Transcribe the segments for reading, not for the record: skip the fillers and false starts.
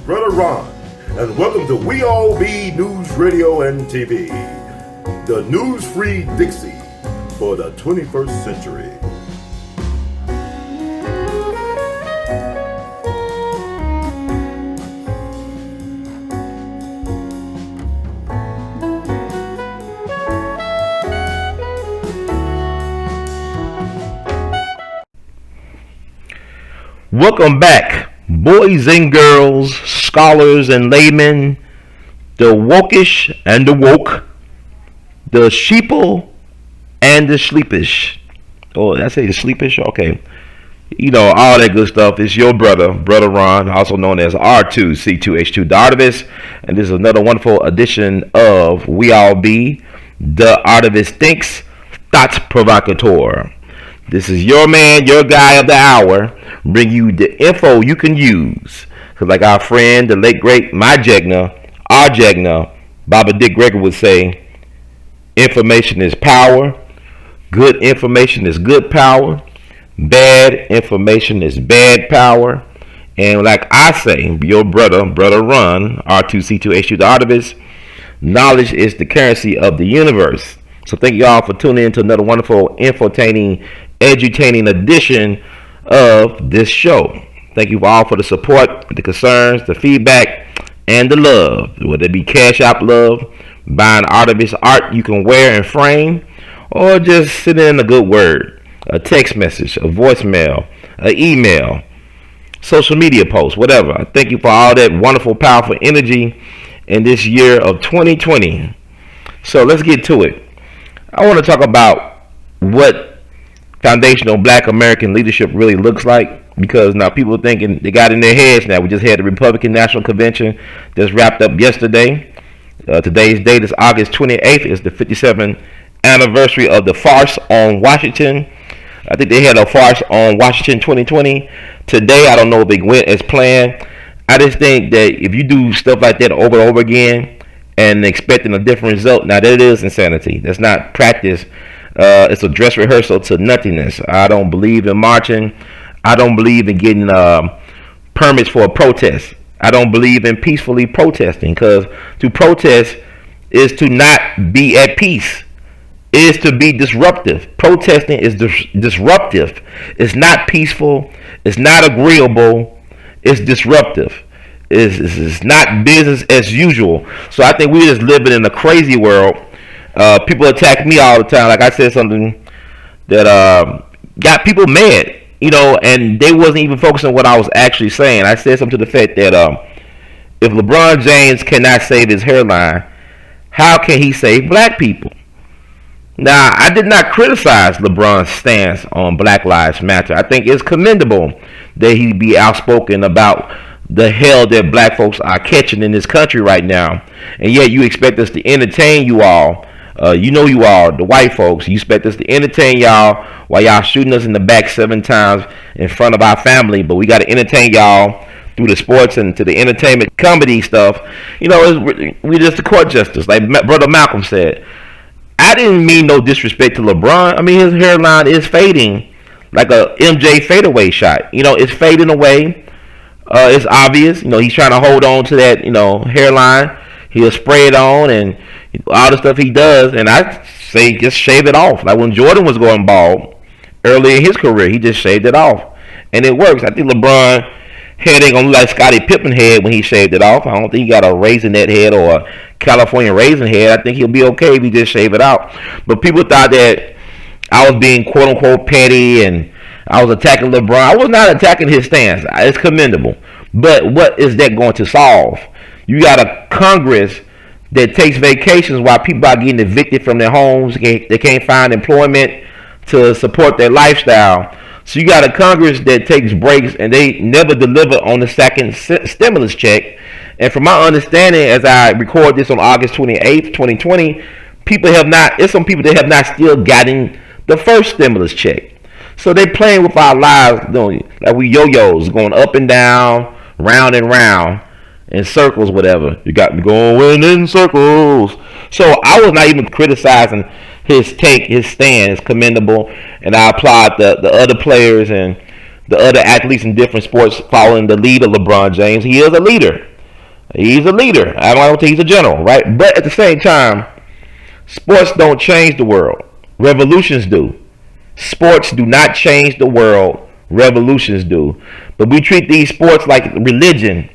Brother Ron, and welcome to We All Be News Radio and TV, the news-free Dixie for the 21st century. Welcome back, boys and girls, scholars and laymen, the wokish and the woke, the sheeple and the sleepish. Oh, did I say the sleepish? Okay. You know, all that good stuff. It's your brother Ron, also known as R2C2H2 the Artivist, and this is another wonderful edition of We All Be, the Artivist Thinks, Thoughts Provocateur. This is your man, your guy of the hour, bring you the info you can use. Because like our friend, the late great, my Jegna, our Jegna, Baba Dick Gregory would say, information is power, good information is good power, bad information is bad power, and like I say, your brother Ron, R2C2H2 the Artivist, knowledge is the currency of the universe. So thank you all for tuning in to another wonderful, infotaining, edutaining edition of this show. Thank you all for the support, the concerns, the feedback, and the love. Whether it be cash out love, buying Artivist art you can wear and frame, or just send in a good word, a text message, a voicemail, an email, social media post, whatever. Thank you for all that wonderful, powerful energy in this year of 2020. So let's get to it. I want to talk about what foundational black American leadership really looks like, because now people are thinking, they got in their heads now. We just had the Republican National Convention that's wrapped up yesterday. Today's date is August 28th. It's the 57th anniversary of the farce on Washington. I think they had a farce on Washington 2020. Today, I don't know if it went as planned. I just think that if you do stuff like that over and over again and expecting a different result, now that is insanity. That's not practice. It's a dress rehearsal to nothingness. I don't believe in marching. I don't believe in getting permits for a protest. I don't believe in peacefully protesting, because to protest is to not be at peace. It is to be disruptive. Protesting is disruptive. It's not peaceful. It's not agreeable. It's disruptive. It's not business as usual. So I think we're just living in a crazy world. People attack me all the time. Like I said something that got people mad, you know, and they wasn't even focusing on what I was actually saying. I said something to the fact that if LeBron James cannot save his hairline, how can he save black people? Now, I did not criticize LeBron's stance on Black Lives Matter. I think it's commendable that he be outspoken about the hell that black folks are catching in this country right now. And yet you expect us to entertain you all. You know you all, the white folks. You expect us to entertain y'all while y'all shooting us in the back 7 times in front of our family. But we got to entertain y'all through the sports and to the entertainment comedy stuff. You know, we just the court justice. Like Brother Malcolm said, I didn't mean no disrespect to LeBron. I mean, his hairline is fading like a MJ fadeaway shot. You know, it's fading away. It's obvious. You know, he's trying to hold on to that, you know, hairline. He'll spray it on and all the stuff he does. And I say just shave it off. Like when Jordan was going bald early in his career, he just shaved it off. And it works. I think LeBron head ain't gonna look like Scottie Pippen head when he shaved it off. I don't think he got a raisinette head or a California raisin head. I think he'll be okay if he just shave it out. But people thought that I was being quote unquote petty and I was attacking LeBron. I was not attacking his stance. It's commendable. But what is that going to solve? You got a Congress that takes vacations while people are getting evicted from their homes. They can't find employment to support their lifestyle. So you got a Congress that takes breaks and they never deliver on the second stimulus check. And from my understanding, as I record this on August 28th, 2020, it's some people that have not still gotten the first stimulus check. So they playing with our lives, like we yo-yos, going up and down, round and round, in circles, whatever. You got me going in circles. So I was not even criticizing his take, his stand is commendable, and I applaud the other players and the other athletes in different sports following the lead of LeBron James. He is a leader. He's a leader. I don't think he's a general, right? But at the same time, sports don't change the world. Revolutions do. Sports do not change the world. Revolutions do. But we treat these sports like religion.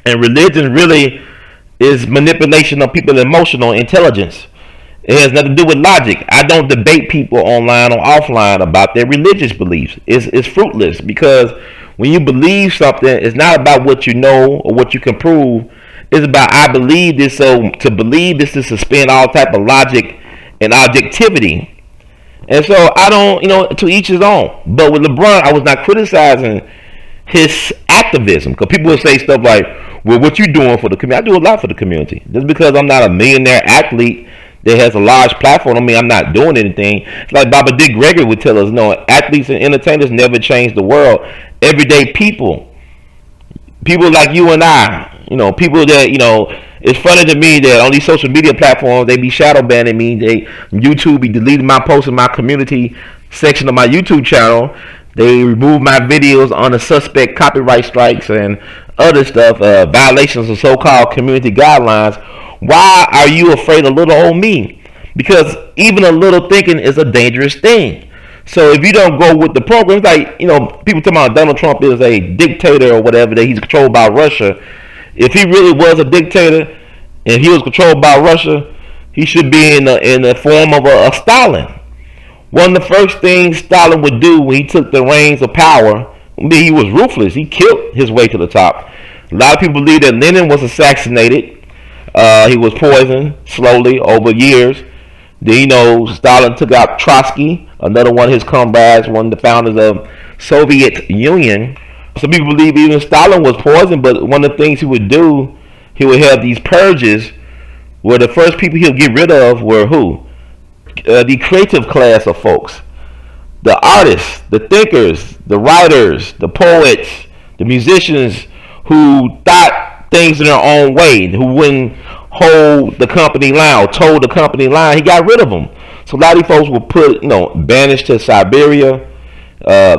And religion really is manipulation of people's emotional intelligence. It has nothing to do with logic. I don't debate people online or offline about their religious beliefs. It's fruitless, because when you believe something, it's not about what you know or what you can prove. It's about, I believe this, so to believe this is to suspend all type of logic and objectivity. And so I don't, to each his own. But with LeBron, I was not criticizing his activism, because people would say stuff like, well, what you doing for the community? I do a lot for the community. Just because I'm not a millionaire athlete that has a large platform, I mean, I'm not doing anything. It's like Baba Dick Gregory would tell us, no, athletes and entertainers never change the world. Everyday people like you and I, people that, it's funny to me that on these social media platforms, they be shadow banning me. YouTube be deleting my posts in my community section of my YouTube channel. They remove my videos on the suspect copyright strikes and other stuff, violations of so-called community guidelines. Why are you afraid of little old me? Because even a little thinking is a dangerous thing. So if you don't go with the program, it's like, people talking about Donald Trump is a dictator or whatever, that he's controlled by Russia. If he really was a dictator and he was controlled by Russia, he should be in the form of a Stalin. One of the first things Stalin would do when he took the reins of power, he was ruthless. He killed his way to the top. A lot of people believe that Lenin was assassinated. He was poisoned slowly over years. Then, Stalin took out Trotsky, another one of his comrades, one of the founders of Soviet Union. Some people believe even Stalin was poisoned, but one of the things he would do, he would have these purges where the first people he'll get rid of were who? The creative class of folks. The artists, the thinkers, the writers, the poets, the musicians who thought things in their own way, who wouldn't hold the company line or told the company line. He got rid of them. So a lot of these folks were put, banished to Siberia,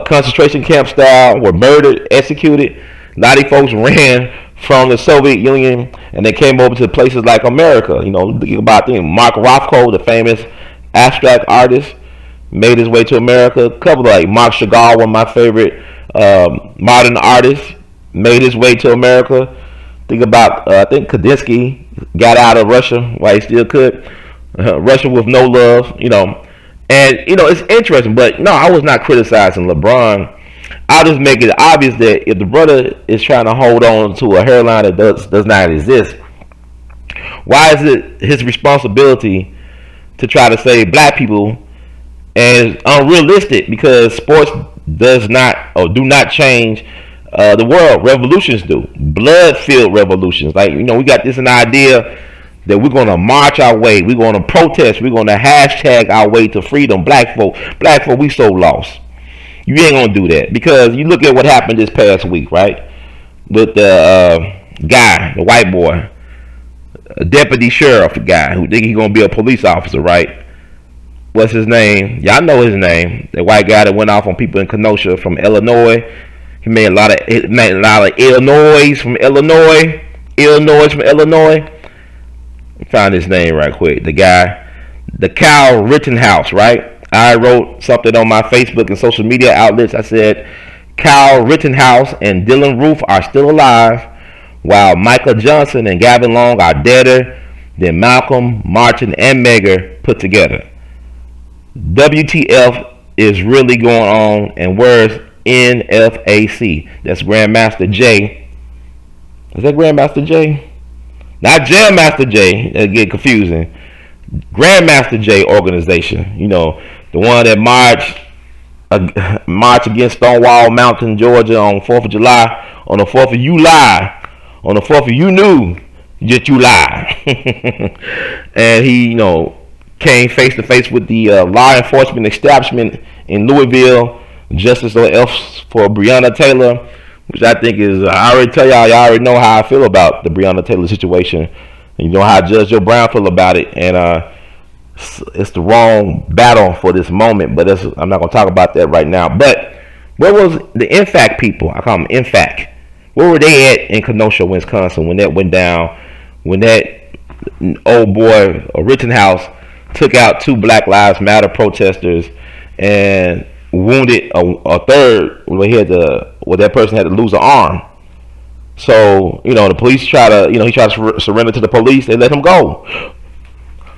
concentration camp style, were murdered, executed. A lot of these folks ran from the Soviet Union and they came over to places like America. Think about Mark Rothko, the famous abstract artist, made his way to America. A couple like Mark Chagall, one of my favorite modern artists, made his way to America. Think about, I think Kandinsky got out of Russia while he still could. Russia with no love, And, it's interesting, but no, I was not criticizing LeBron. I'll just make it obvious that if the brother is trying to hold on to a hairline that does not exist, why is it his responsibility to try to save black people? And it's unrealistic, because sports does not or do not change the world. Revolutions do. Blood-filled revolutions. Like, we got this an idea that we're going to march our way. We're going to protest. We're going to hashtag our way to freedom. Black folk, we so lost. You ain't going to do that, because you look at what happened this past week, right? With the guy, the white boy, a deputy sheriff guy who think he's going to be a police officer, right? What's his name? Y'all know his name. The white guy that went off on people in Kenosha from Illinois. He made a lot of Illinois from Illinois. Find his name right quick. The guy, the Kyle Rittenhouse, right? I wrote something on my Facebook and social media outlets. I said, Kyle Rittenhouse and Dylan Roof are still alive, while Michael Johnson and Gavin Long are deader than Malcolm, Martin, and Megger put together. WTF is really going on, and where's NFAC? That's Grandmaster J. Is that Grandmaster J? Not Jailmaster J. That get confusing. Grandmaster J organization. The one that marched against Stonewall Mountain, Georgia on 4th of July. On the 4th of you lie. On the 4th of you knew that you lie. And he, came face to face with the law enforcement establishment in Louisville. Justice or for Breonna Taylor, which I think is, I already tell y'all already know how I feel about the Breonna Taylor situation. And you know how Judge Joe Brown feel about it. And it's the wrong battle for this moment, but I'm not going to talk about that right now. But where was the INFAC people? I call them INFAC. Where were they at in Kenosha, Wisconsin, when that went down? When that old boy, Rittenhouse, took out 2 Black Lives Matter protesters and wounded a third, where that person had to lose an arm. So, the police he tried to surrender to the police. They let him go.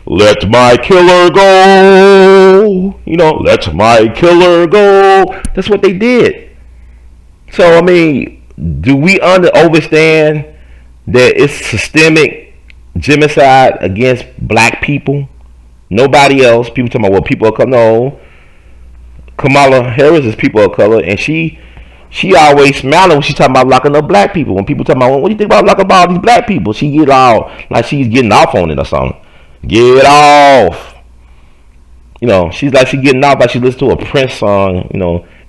Let my killer go. Let my killer go. That's what they did. So, do we understand that it's systemic genocide against black people? Nobody else. People talking about people of color. No. Kamala Harris is people of color, and she always smiling when she talking about locking up black people. When people talking about, what do you think about locking up all these black people? She get all like she's getting off on it or something. Get off. She's like she getting off like she listens to a Prince song,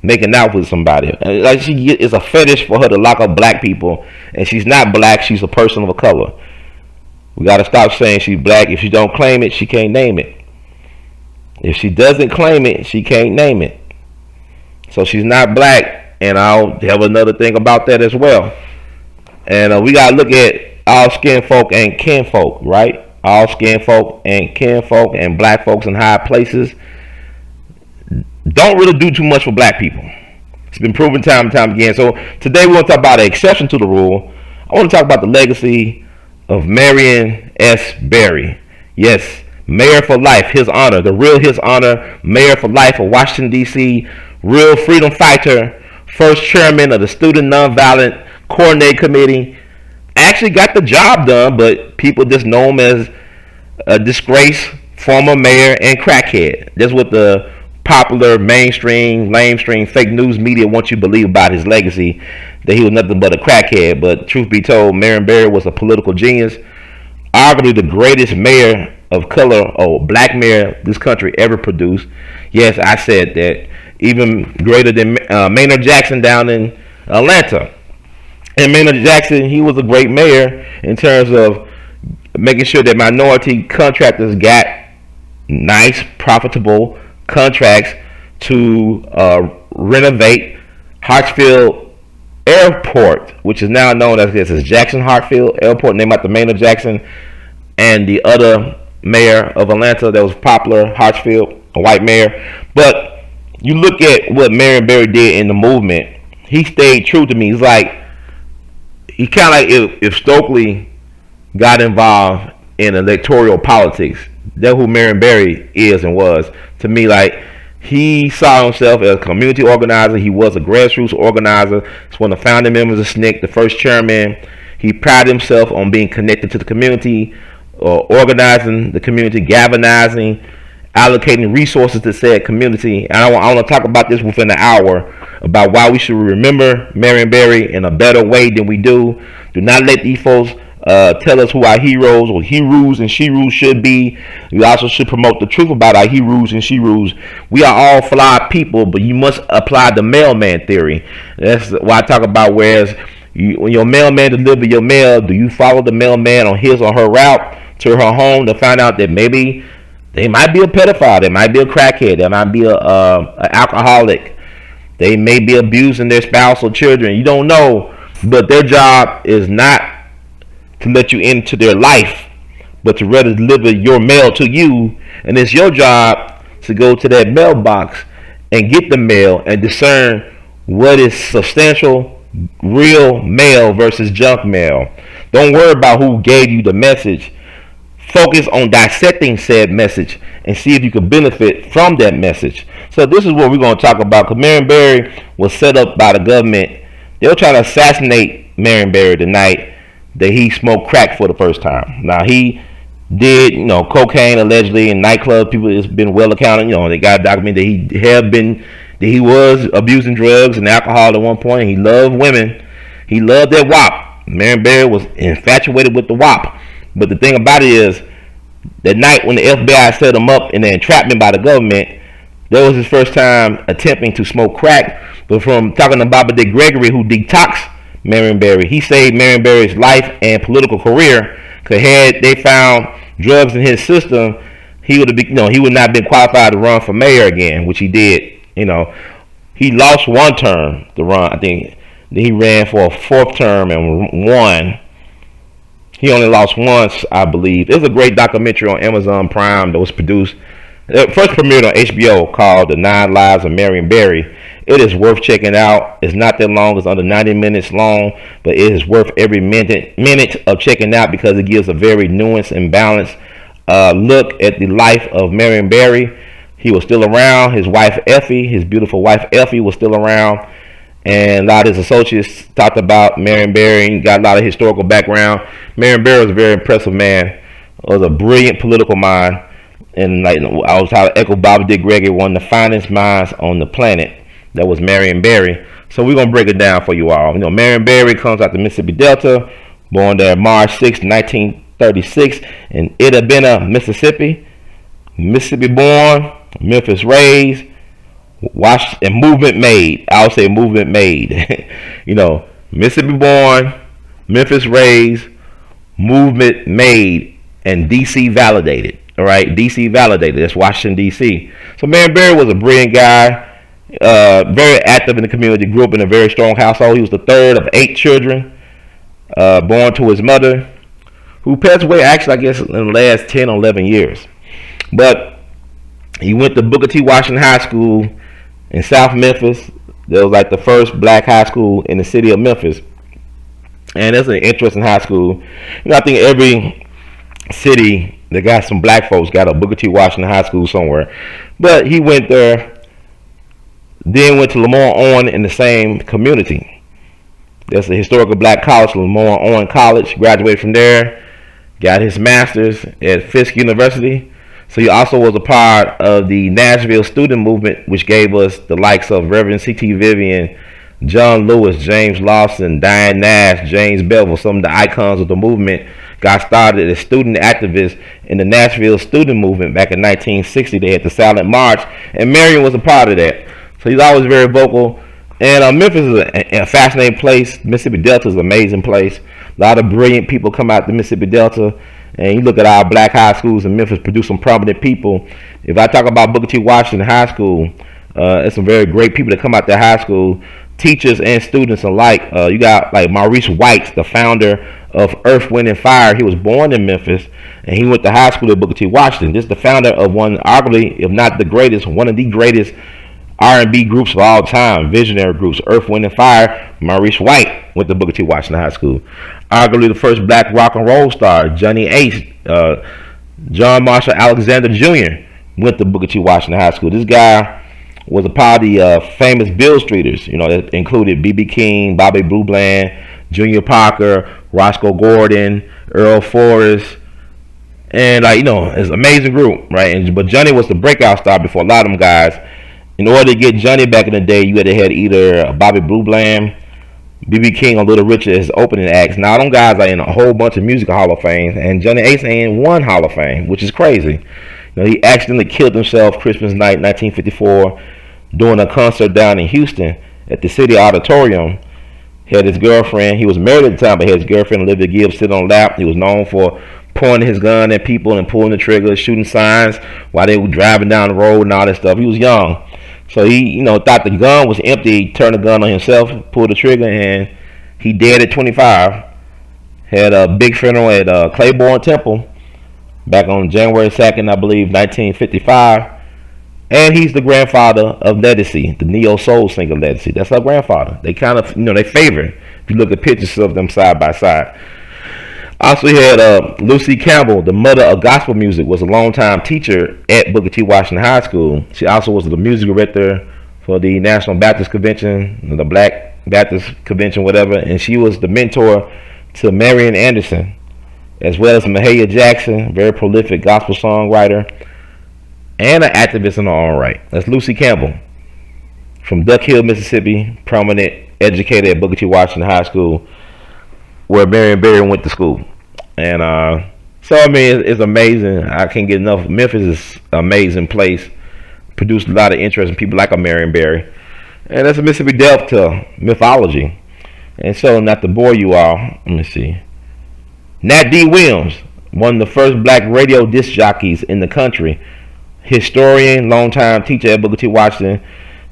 making out with somebody. Like it's a fetish for her to lock up black people, and she's not black, she's a person of a color. We gotta stop saying she's black. If she don't claim it, she can't name it. If she doesn't claim it, she can't name it. So she's not black, and I'll have another thing about that as well. And we gotta look at all skin folk and kin folk, right? All skin folk and kin folk and black folks in high places don't really do too much for black people. It's been proven time and time again. So today we want to talk about an exception to the rule. I want to talk about the legacy of Marion S. Barry. Yes, mayor for life, his honor, the real his honor, mayor for life of Washington, D.C., real freedom fighter, first chairman of the Student Nonviolent Coordinating Committee. Actually got the job done, but people just know him as a disgraced former mayor and crackhead. That's what the popular mainstream, lamestream, fake news media wants you to believe about his legacy, that he was nothing but a crackhead. But truth be told, Marion Barry was a political genius, arguably the greatest mayor of color or black mayor this country ever produced. Yes, I said that. Even greater than Maynard Jackson down in Atlanta. And Maynard Jackson, he was a great mayor in terms of making sure that minority contractors got nice, profitable contracts to renovate Hartsfield Airport, which is now known as Jackson Hartsfield Airport, named after Maynard Jackson and the other mayor of Atlanta that was popular, Hartsfield, a white mayor. But you look at what Marion Barry did in the movement, he stayed true to me. He's like, he kind of like if Stokely got involved in electoral politics, that's who Marion Barry is and was. To me, like, he saw himself as a community organizer. He was a grassroots organizer. He's one of the founding members of SNCC, the first chairman. He prided himself on being connected to the community, organizing the community, galvanizing, allocating resources to said community. And I want to talk about this within an hour, about why we should remember Marion Barry in a better way than we do. Do not let these folks tell us who our heroes or heroes and sheroes should be. We also should promote the truth about our heroes and sheroes. We are all flawed people, but you must apply the mailman theory. That's why I talk about, whereas when your mailman delivers your mail, do you follow the mailman on his or her route to her home to find out that maybe they might be a pedophile, they might be a crackhead, they might be an alcoholic, they may be abusing their spouse or children. You don't know, but their job is not to let you into their life, but to rather deliver your mail to you. And it's your job to go to that mailbox and get the mail and discern what is substantial, real mail versus junk mail. Don't worry about who gave you the message. Focus on dissecting said message and see if you can benefit from that message. So this is what we're going to talk about, because Marion Barry was set up by the government. They were trying to assassinate Marion Barry the night that he smoked crack for the first time. Now, he did, cocaine allegedly in nightclubs. People, it's been well accounted. They got documented that he was abusing drugs and alcohol at one point. He loved women. He loved that WAP. Marion Barry was infatuated with the WAP. But the thing about it is, that night when the FBI set him up in the entrapment by the government, that was his first time attempting to smoke crack. But from talking to Gregory, who detoxed Marion Barry, he saved Marion Barry's life and political career. Because had they found drugs in his system, he would have been, he would not have been qualified to run for mayor again, which he did. He lost one term to run. I think Then he ran for a fourth term and won. He only lost once, I believe. There's a great documentary on Amazon Prime that was produced. It first premiered on HBO called The 9 Lives of Marion Barry. It is worth checking out. It's not that long. It's under 90 minutes long, but it is worth every minute of checking out because it gives a very nuanced and balanced look at the life of Marion Barry. He was still around. His wife Effie, his beautiful wife Effie, was still around. And a lot of his associates talked about Marion Barry and got a lot of historical background. Marion Barry was a very impressive man. Was a brilliant political mind. And like I was trying to echo Bobby Dick Gregory, one of the finest minds on the planet. That was Marion Barry. So we're going to break it down for you all. You know, Marion Barry comes out the Mississippi Delta, born there March 6, 1936 in Itta, Mississippi. Mississippi born, Memphis raised. Watch and movement made. I'll say movement made. You know, Mississippi born, Memphis raised, movement made, and DC validated. All right, DC validated. That's Washington DC. So Marion Barry was a brilliant guy, very active in the community. Grew up in a very strong household. He was the third of 8 children, born to his mother, who passed away actually, I guess, in the last 10 or 11 years. But he went to Booker T. Washington High School in South Memphis. That was like the first black high school in the city of Memphis. And that's an interesting high school. You know, I think every city that got some black folks got a Booker T. Washington High School somewhere. But he went there, then went to Lamar Owen in the same community. That's a historical black college, Lamar Owen College. Graduated from there, got his master's at Fisk University. So he also was a part of the Nashville student movement, which gave us the likes of Reverend C.T. Vivian, John Lewis, James Lawson, Diane Nash, James Bevel. Some of the icons of the movement got started as student activists in the Nashville student movement back in 1960. They had the Silent March, and Marion was a part of that. So he's always very vocal. And Memphis is a fascinating place. Mississippi Delta is an amazing place. A lot of brilliant people come out the Mississippi Delta. And you look at our black high schools in Memphis, produce some prominent people. If I talk about Booker T. Washington High School, there's some very great people that come out to high school, teachers and students alike. You got like Maurice White, the founder of Earth, Wind, and Fire. He was born in Memphis, and he went to high school at Booker T. Washington. This is the founder of one, arguably, if not the greatest, one of the greatest R&B groups of all time, visionary groups, Earth, Wind, and Fire. Maurice White went to Booker T. Washington High School. Arguably the first black rock and roll star, Johnny Ace, John Marshall Alexander Jr. went to Booker T. Washington High School. This guy was a part of the famous Bill Streeters, you know, that included B.B. King, Bobby Blue Bland, Junior Parker, Roscoe Gordon, Earl Forrest, and like, you know, it's an amazing group, right? But Johnny was the breakout star before a lot of them guys. In order to get Johnny back in the day, you had to have either Bobby Blue Bland, B.B. King, or Little Richard as opening acts. Now, them guys are in a whole bunch of music Hall of Fame, and Johnny Ace ain't in one Hall of Fame, which is crazy. You know, he accidentally killed himself Christmas night, 1954, doing a concert down in Houston at the City Auditorium. He had his girlfriend. He was married at the time, but he had his girlfriend, Olivia Gibbs, sitting on lap. He was known for pointing his gun at people and pulling the trigger, shooting signs while they were driving down the road and all that stuff. He was young. So he, you know, thought the gun was empty. He turned the gun on himself, pulled the trigger, and he dead at 25. Had a big funeral at Claiborne Temple back on January 2nd, I believe, 1955. And he's the grandfather of Ledisi, the neo soul singer Ledisi. That's her grandfather. They kind of, you know, they favor if you look at pictures of them side by side. Also, he had Lucy Campbell, the mother of gospel music, was a longtime teacher at Booker T. Washington High School. She also was the music director for the National Baptist Convention, the Black Baptist Convention, whatever. And she was the mentor to Marian Anderson, as well as Mahalia Jackson, very prolific gospel songwriter, and an activist in her own right. That's Lucy Campbell from Duck Hill, Mississippi, prominent educator at Booker T. Washington High School, where Marion Barry went to school. And so, I mean, it's amazing. I can't get enough. Memphis is an amazing place. Produced a lot of interesting people like a Marion Barry. And that's a Mississippi Delta mythology. And so, not to bore you all, let me see. Nat D. Williams, one of the first black radio disc jockeys in the country. Historian, longtime teacher at Booker T. Washington.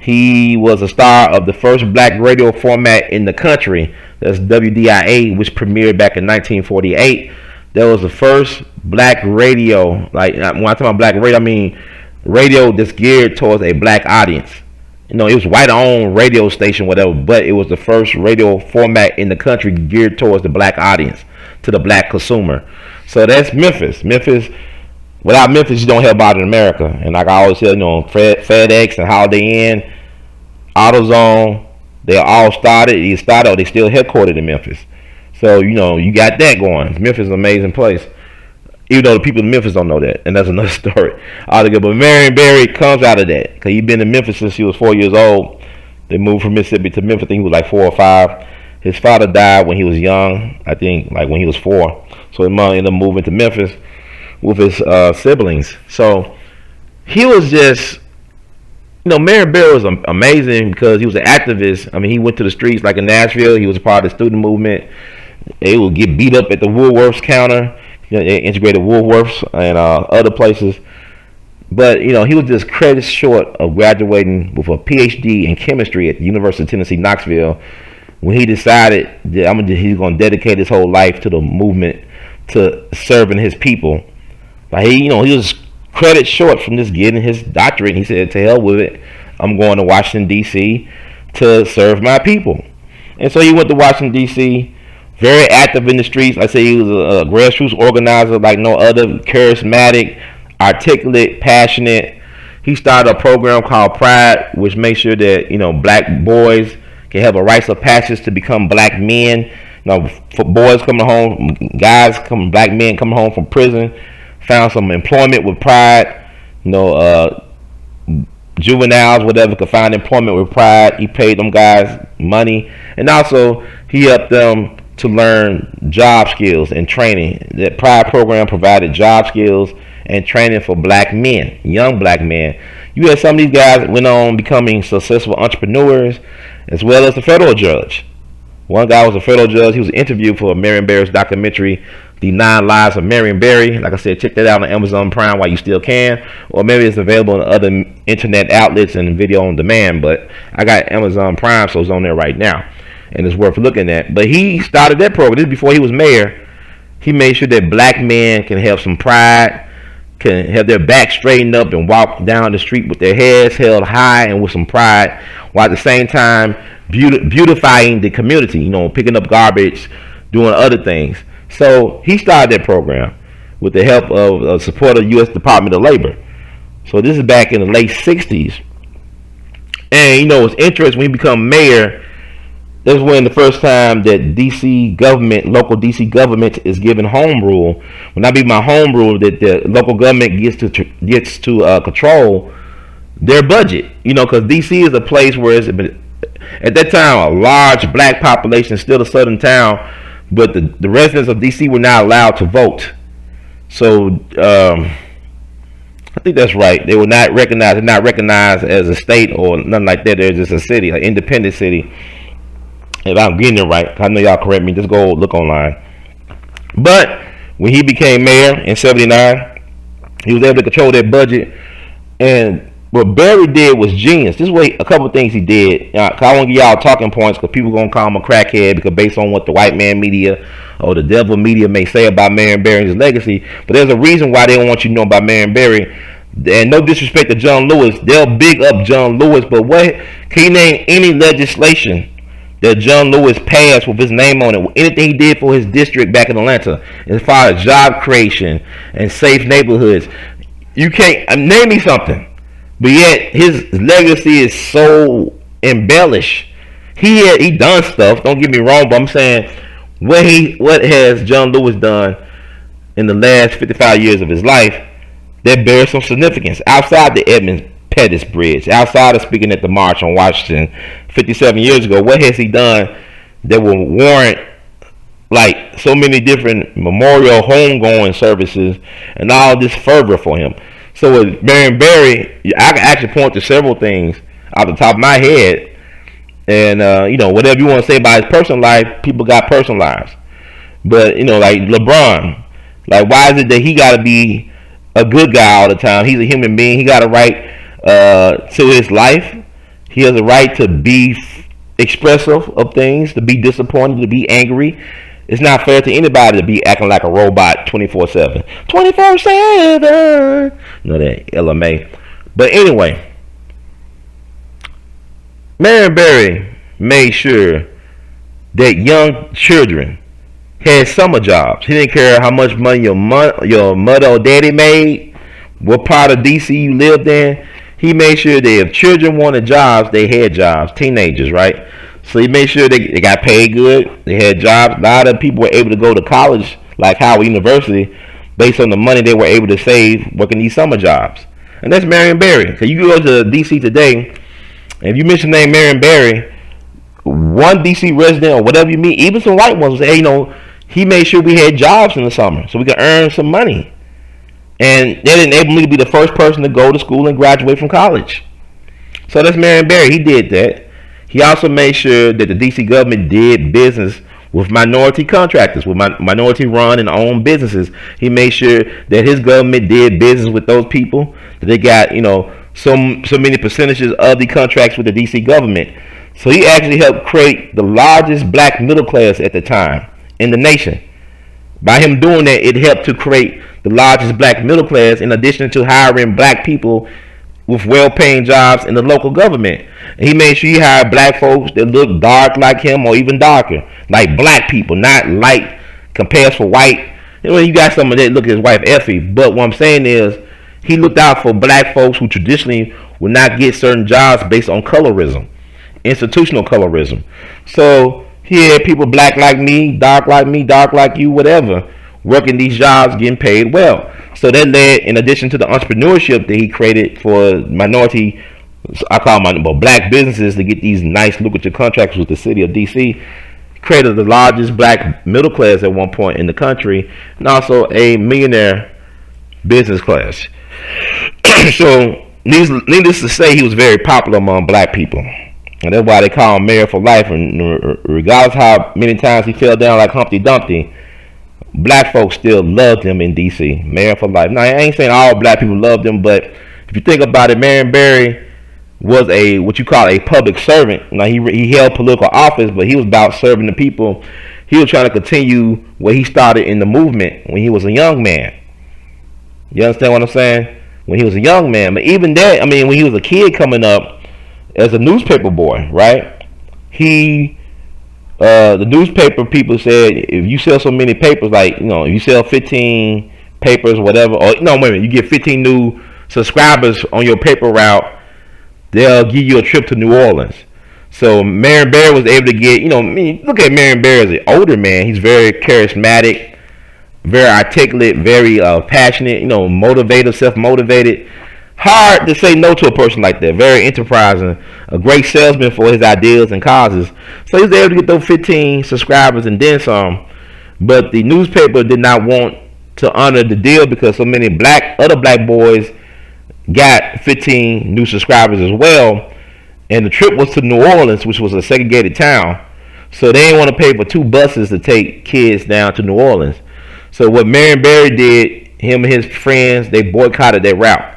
He was a star of the first black radio format in the country. That's WDIA, which premiered back in 1948. That was the first black radio. Like when I talk about black radio, I mean radio that's geared towards a black audience. You know, it was white-owned radio station, whatever, but it was the first radio format in the country geared towards the black audience, to the black consumer. So that's Memphis. Memphis. Without Memphis, you don't have about in America. And like I always say, you know, FedEx and Holiday Inn, AutoZone, they all started. They still headquartered in Memphis. So you know, you got that going. Memphis is an amazing place. Even though the people in Memphis don't know that, and that's another story altogether. But Marion Barry comes out of that because he'd been in Memphis since he was 4 years old. They moved from Mississippi to Memphis. I think he was like 4 or 5. His father died when he was young. I think like when he was 4. So his mom ended up moving to Memphis with his siblings. So he was just, you know, Marion Barry was amazing because he was an activist. I mean, he went to the streets like in Nashville. He was a part of the student movement. They would get beat up at the Woolworths counter. You know, they integrated Woolworths and other places. But, you know, he was just credits short of graduating with a PhD in chemistry at the University of Tennessee, Knoxville, when he decided that he's going to dedicate his whole life to the movement, to serving his people. Like he was credit short from just getting his doctorate. He said, to hell with it. I'm going to Washington, D.C. to serve my people. And so he went to Washington, D.C., very active in the streets. I say he was a grassroots organizer like no other, charismatic, articulate, passionate. He started a program called Pride, which makes sure that, you know, black boys can have a rites of passage to become black men. You know, for boys coming home, black men coming home from prison, found some employment with Pride. You know, juveniles, whatever, could find employment with Pride. He paid them guys money, and also he helped them to learn job skills and training. That Pride program provided job skills and training for black men, young black men. You had some of these guys went on becoming successful entrepreneurs, as well as a federal judge. One guy was a federal judge. He was interviewed for Marion Barry's documentary, The 9 Lives of Marion Barry. Like I said, check that out on Amazon Prime while you still can, or maybe it's available on other internet outlets and video on demand. But I got Amazon Prime, so it's on there right now, and it's worth looking at. But he started that program. This is before he was mayor. He made sure that black men can have some pride, can have their back straightened up and walk down the street with their heads held high and with some pride, while at the same time beautifying the community, you know, picking up garbage, doing other things. So he started that program with the help of support of the U.S. Department of Labor. So this is back in the late 60s. And, you know, it's interesting, when he become mayor, this is when the first time that D.C. government, local D.C. government is given home rule. When I mean my home rule, that the local government gets to control their budget. You know, because D.C. is a place where it's, at that time, a large black population, still a southern town, but the residents of D.C. were not allowed to vote. So I think that's right. They were not recognized. They're not recognized as a state or nothing like that. They're just a city, an independent city. If I'm getting it right, I know y'all correct me. Just go look online. But when he became mayor in '79, he was able to control that budget. And what Barry did was genius. This way, a couple of things he did. I want to give y'all talking points because people are going to call him a crackhead because based on what the white man media or the devil media may say about Marion Barry's legacy. But there's a reason why they don't want you to know about Marion Barry. And no disrespect to John Lewis. They'll big up John Lewis. But what can you name any legislation that John Lewis passed with his name on it? Anything he did for his district back in Atlanta as far as job creation and safe neighborhoods? You can't name me something. But yet his legacy is so embellished. He done stuff. Don't get me wrong, but I'm saying what has John Lewis done in the last 55 years of his life that bears some significance outside the Edmund Pettus Bridge, outside of speaking at the March on Washington 57 years ago. What has he done that will warrant like so many different memorial homegoing services and all this fervor for him? So with Marion Barry, I can actually point to several things off the top of my head. And, you know, whatever you want to say about his personal life, people got personal lives. But, you know, like LeBron, like why is it that he got to be a good guy all the time? He's a human being. He got a right to his life. He has a right to be expressive of things, to be disappointed, to be angry. It's not fair to anybody to be acting like a robot 24/7. 24/7. You know that LMA. But anyway, Marion Barry made sure that young children had summer jobs. He didn't care how much money your mother or daddy made, what part of DC you lived in. He made sure that if children wanted jobs, they had jobs. Teenagers, right? So he made sure they got paid good. They had jobs. A lot of people were able to go to college, like Howard University, based on the money they were able to save working these summer jobs. And that's Marion Barry. So you go to DC today, and if you mention the name Marion Barry, one DC resident or whatever you meet, even some white ones, will say, hey, he made sure we had jobs in the summer so we could earn some money. And that enabled me to be the first person to go to school and graduate from college. So that's Marion Barry. He did that. He also made sure that the DC government did business with minority contractors, with minority run and owned businesses. He made sure that his government did business with those people, that they got, so many percentages of the contracts with the DC government. So he actually helped create the largest black middle class at the time in the nation. By him doing that, it helped to create the largest black middle class, in addition to hiring black people with well-paying jobs in the local government. And he made sure he hired black folks that look dark like him or even darker, like black people, not light compares for white. You got someone that look at his wife Effie, but what I'm saying is he looked out for black folks who traditionally would not get certain jobs based on colorism, institutional colorism. So he had people black like me, dark like you, whatever, working these jobs, getting paid well. So that led, in addition to the entrepreneurship that he created for minority, I call them black businesses, to get these nice lucrative contracts with the city of DC, created the largest black middle class at one point in the country, and also a millionaire business class. So needless to say, he was very popular among black people. And that's why they call him Mayor for Life. And regardless how many times he fell down like Humpty Dumpty, black folks still loved him in DC. Mayor for Life. Now, I ain't saying all black people loved him, but if you think about it, Marion Barry was what you call a public servant. Now, he held political office, but he was about serving the people. He was trying to continue what he started in the movement when he was a young man. You understand what I'm saying? When he was a young man. But even that, when he was a kid coming up, as a newspaper boy, right? The newspaper people said, if you sell so many papers, like, if you sell 15 papers, whatever, or no, wait a minute, you get 15 new subscribers on your paper route, they'll give you a trip to New Orleans. So Marion Barry was able to get, look at Marion Barry as an older man. He's very charismatic, very articulate, very passionate, motivated, self-motivated. Hard to say no to a person like that. Very enterprising, a great salesman for his ideas and causes. So he was able to get those 15 subscribers and then some. But the newspaper did not want to honor the deal because so many other black boys got 15 new subscribers as well. And the trip was to New Orleans, which was a segregated town. So they didn't want to pay for 2 buses to take kids down to New Orleans. So what Marion Barry did, him and his friends, they boycotted that route.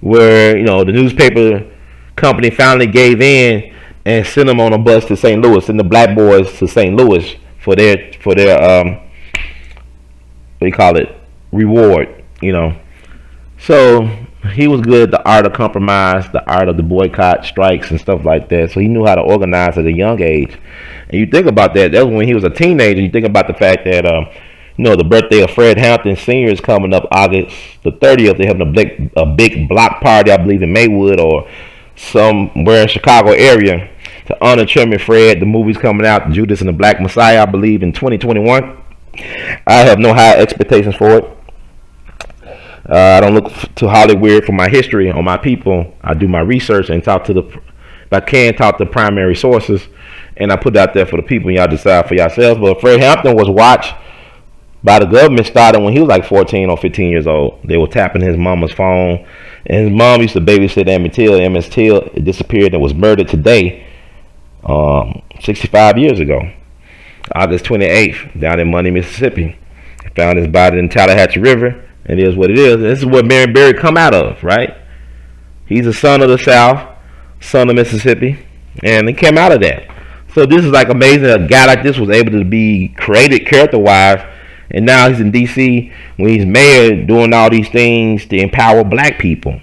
Where the newspaper company finally gave in and sent them on a bus to St. Louis, sent the black boys to St. Louis for their reward. So he was good at the art of compromise, the art of the boycott, strikes, and stuff like that. So he knew how to organize at a young age. And you think about that was when he was a teenager. You think about the fact that the birthday of Fred Hampton Sr. is coming up August the 30th. They're having a big block party, I believe, in Maywood or somewhere in Chicago area to honor Chairman Fred. The movie's coming out, Judas and the Black Messiah, I believe, in 2021. I have no high expectations for it. I don't look to Hollywood for my history on my people. I do my research and talk to primary sources, and I put it out there for the people, and y'all decide for yourselves. But Fred Hampton was watched by the government started when he was like 14 or 15 years old. They were tapping his mama's phone, and his mom used to babysit Emmett Till. Emmett Till disappeared and was murdered today, 65 years ago, August 28th, down in Money, Mississippi. They found his body in the Tallahatchie River, and it is what it is. And this is what Marion Barry come out of, right? He's a son of the South, son of Mississippi, and it came out of that. So this is like amazing. A guy like this was able to be created character-wise, and now he's in D.C. when he's mayor, doing all these things to empower black people.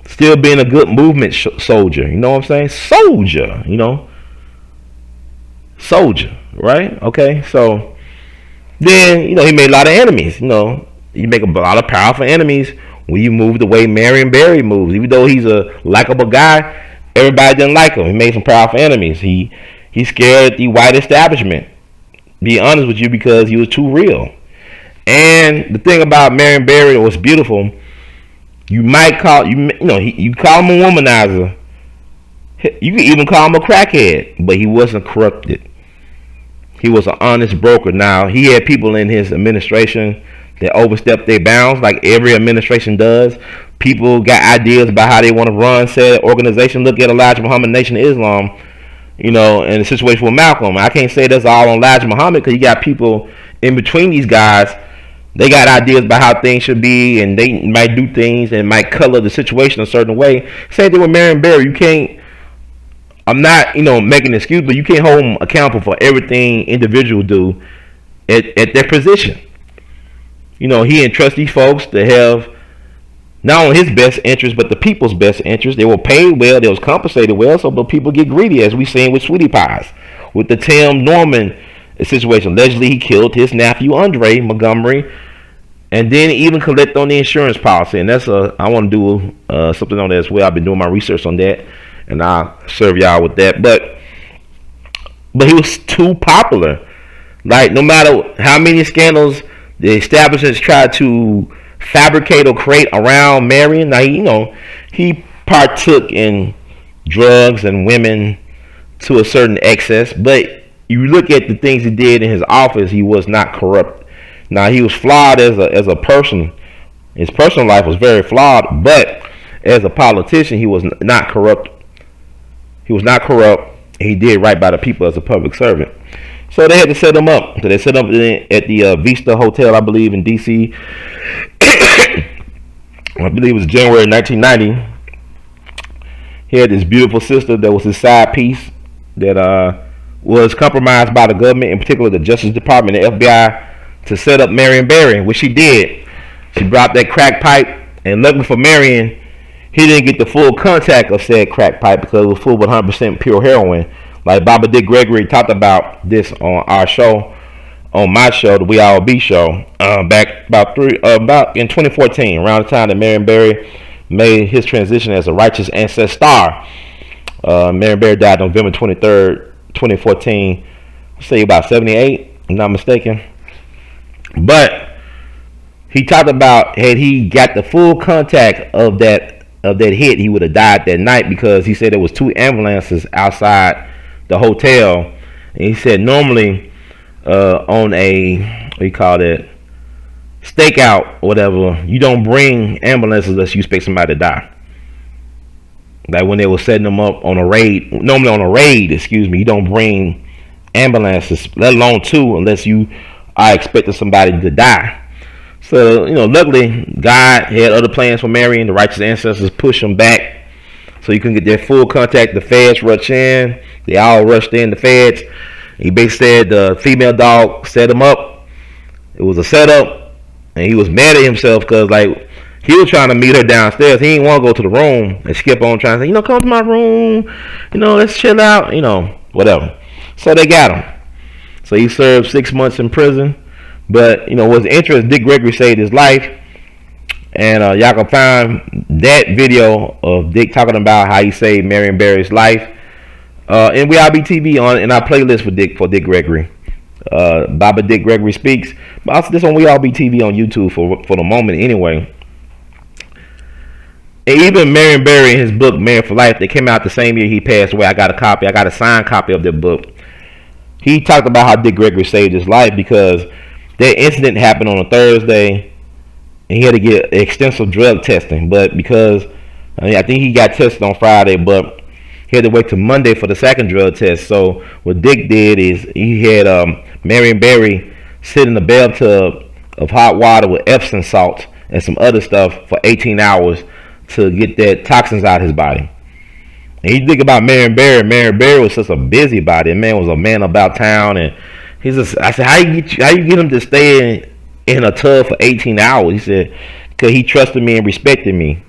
Still being a good movement soldier. You know what I'm saying? Soldier. You know, soldier. Right? Okay. So then he made a lot of enemies. You make a lot of powerful enemies when you move the way Marion Barry moves. Even though he's a likable guy, everybody didn't like him. He made some powerful enemies. He scared the white establishment. Be honest with you, because he was too real. And the thing about Marion Barry was beautiful. You might call you call him a womanizer. You can even call him a crackhead, but he wasn't corrupted. He was an honest broker. Now, he had people in his administration that overstepped their bounds, like every administration does. People got ideas about how they want to run said organization. Look at Elijah Muhammad, Nation of Islam, and the situation with Malcolm. I can't say that's all on Elijah Muhammad, because you got people in between these guys. They got ideas about how things should be, and they might do things and might color the situation a certain way. Same thing with Marion Barry. You can't. I'm not, making an excuse, but you can't hold them accountable for everything individuals do at their position. He entrusts these folks to have not only his best interest, but the people's best interest. They were paid well, they was compensated well, so but people get greedy, as we seen with Sweetie Pies, with the Tim Norman situation. Allegedly, he killed his nephew Andre Montgomery, and then even collect on the insurance policy. And that's I want to do something on that as well. I've been doing my research on that, and I'll serve y'all with that. But he was too popular. Like, no matter how many scandals the establishments tried to fabricate or create around Marion, now he partook in drugs and women to a certain excess, but you look at the things he did in his office, he was not corrupt. Now, he was flawed as a person. His personal life was very flawed, but as a politician, he was not corrupt. He was not corrupt. He did right by the people as a public servant. So they had to set him up. So they set him up at the Vista Hotel, I believe, in D.C. I believe it was January 1990. He had this beautiful sister that was his side piece that was compromised by the government, in particular the Justice Department and the FBI, to set up Marion Barry, which she did. She brought that crack pipe, and luckily for Marion, he didn't get the full contact of said crack pipe because it was full with 100% pure heroin. Like Baba Dick Gregory talked about this on our show, on my show, the We All Be show, back about in 2014, around the time that Marion Barry made his transition as a righteous ancestor. Marion Barry died November 23rd, 2014. I'll say about 78, if I'm not mistaken. But he talked about, had he got the full contact of that hit, he would have died that night, because he said there was 2 ambulances outside the hotel, and he said normally on a, what do you call that, stakeout or whatever, you don't bring ambulances unless you expect somebody to die. Like when they were setting them up on a raid, normally on a raid, you don't bring ambulances, let alone 2, unless you are expecting somebody to die. So, luckily, God had other plans for Marion. The righteous ancestors pushed him back so you couldn't get their full contact. The feds rushed in. They all rushed in, the feds. He basically said the female dog set him up. It was a setup, and he was mad at himself because, like, he was trying to meet her downstairs. He didn't want to go to the room and skip on trying to say, come to my room. Let's chill out. Whatever. So they got him. So he served 6 months in prison. But, what's interesting, Dick Gregory saved his life. And y'all can find that video of Dick talking about how he saved Marion Barry's life in We All Be TV in our playlist for Dick Gregory. Baba Dick Gregory Speaks. But also this on We All Be TV on YouTube for the moment anyway. And even Marion Barry in his book, Married for Life, that came out the same year he passed away. I got a copy. I got a signed copy of that book. He talked about how Dick Gregory saved his life because that incident happened on a Thursday, and he had to get extensive drug testing. But because I think he got tested on Friday, but he had to wait till Monday for the second drug test. So what Dick did is he had Marion Barry sit in a bathtub of hot water with Epsom salt and some other stuff for 18 hours to get that toxins out of his body. And you think about Marion Barry. Marion Barry was such a busybody. The man was a man about town, and he's just. I said, how you get him to stay in a tub for 18 hours? He said, because he trusted me and respected me,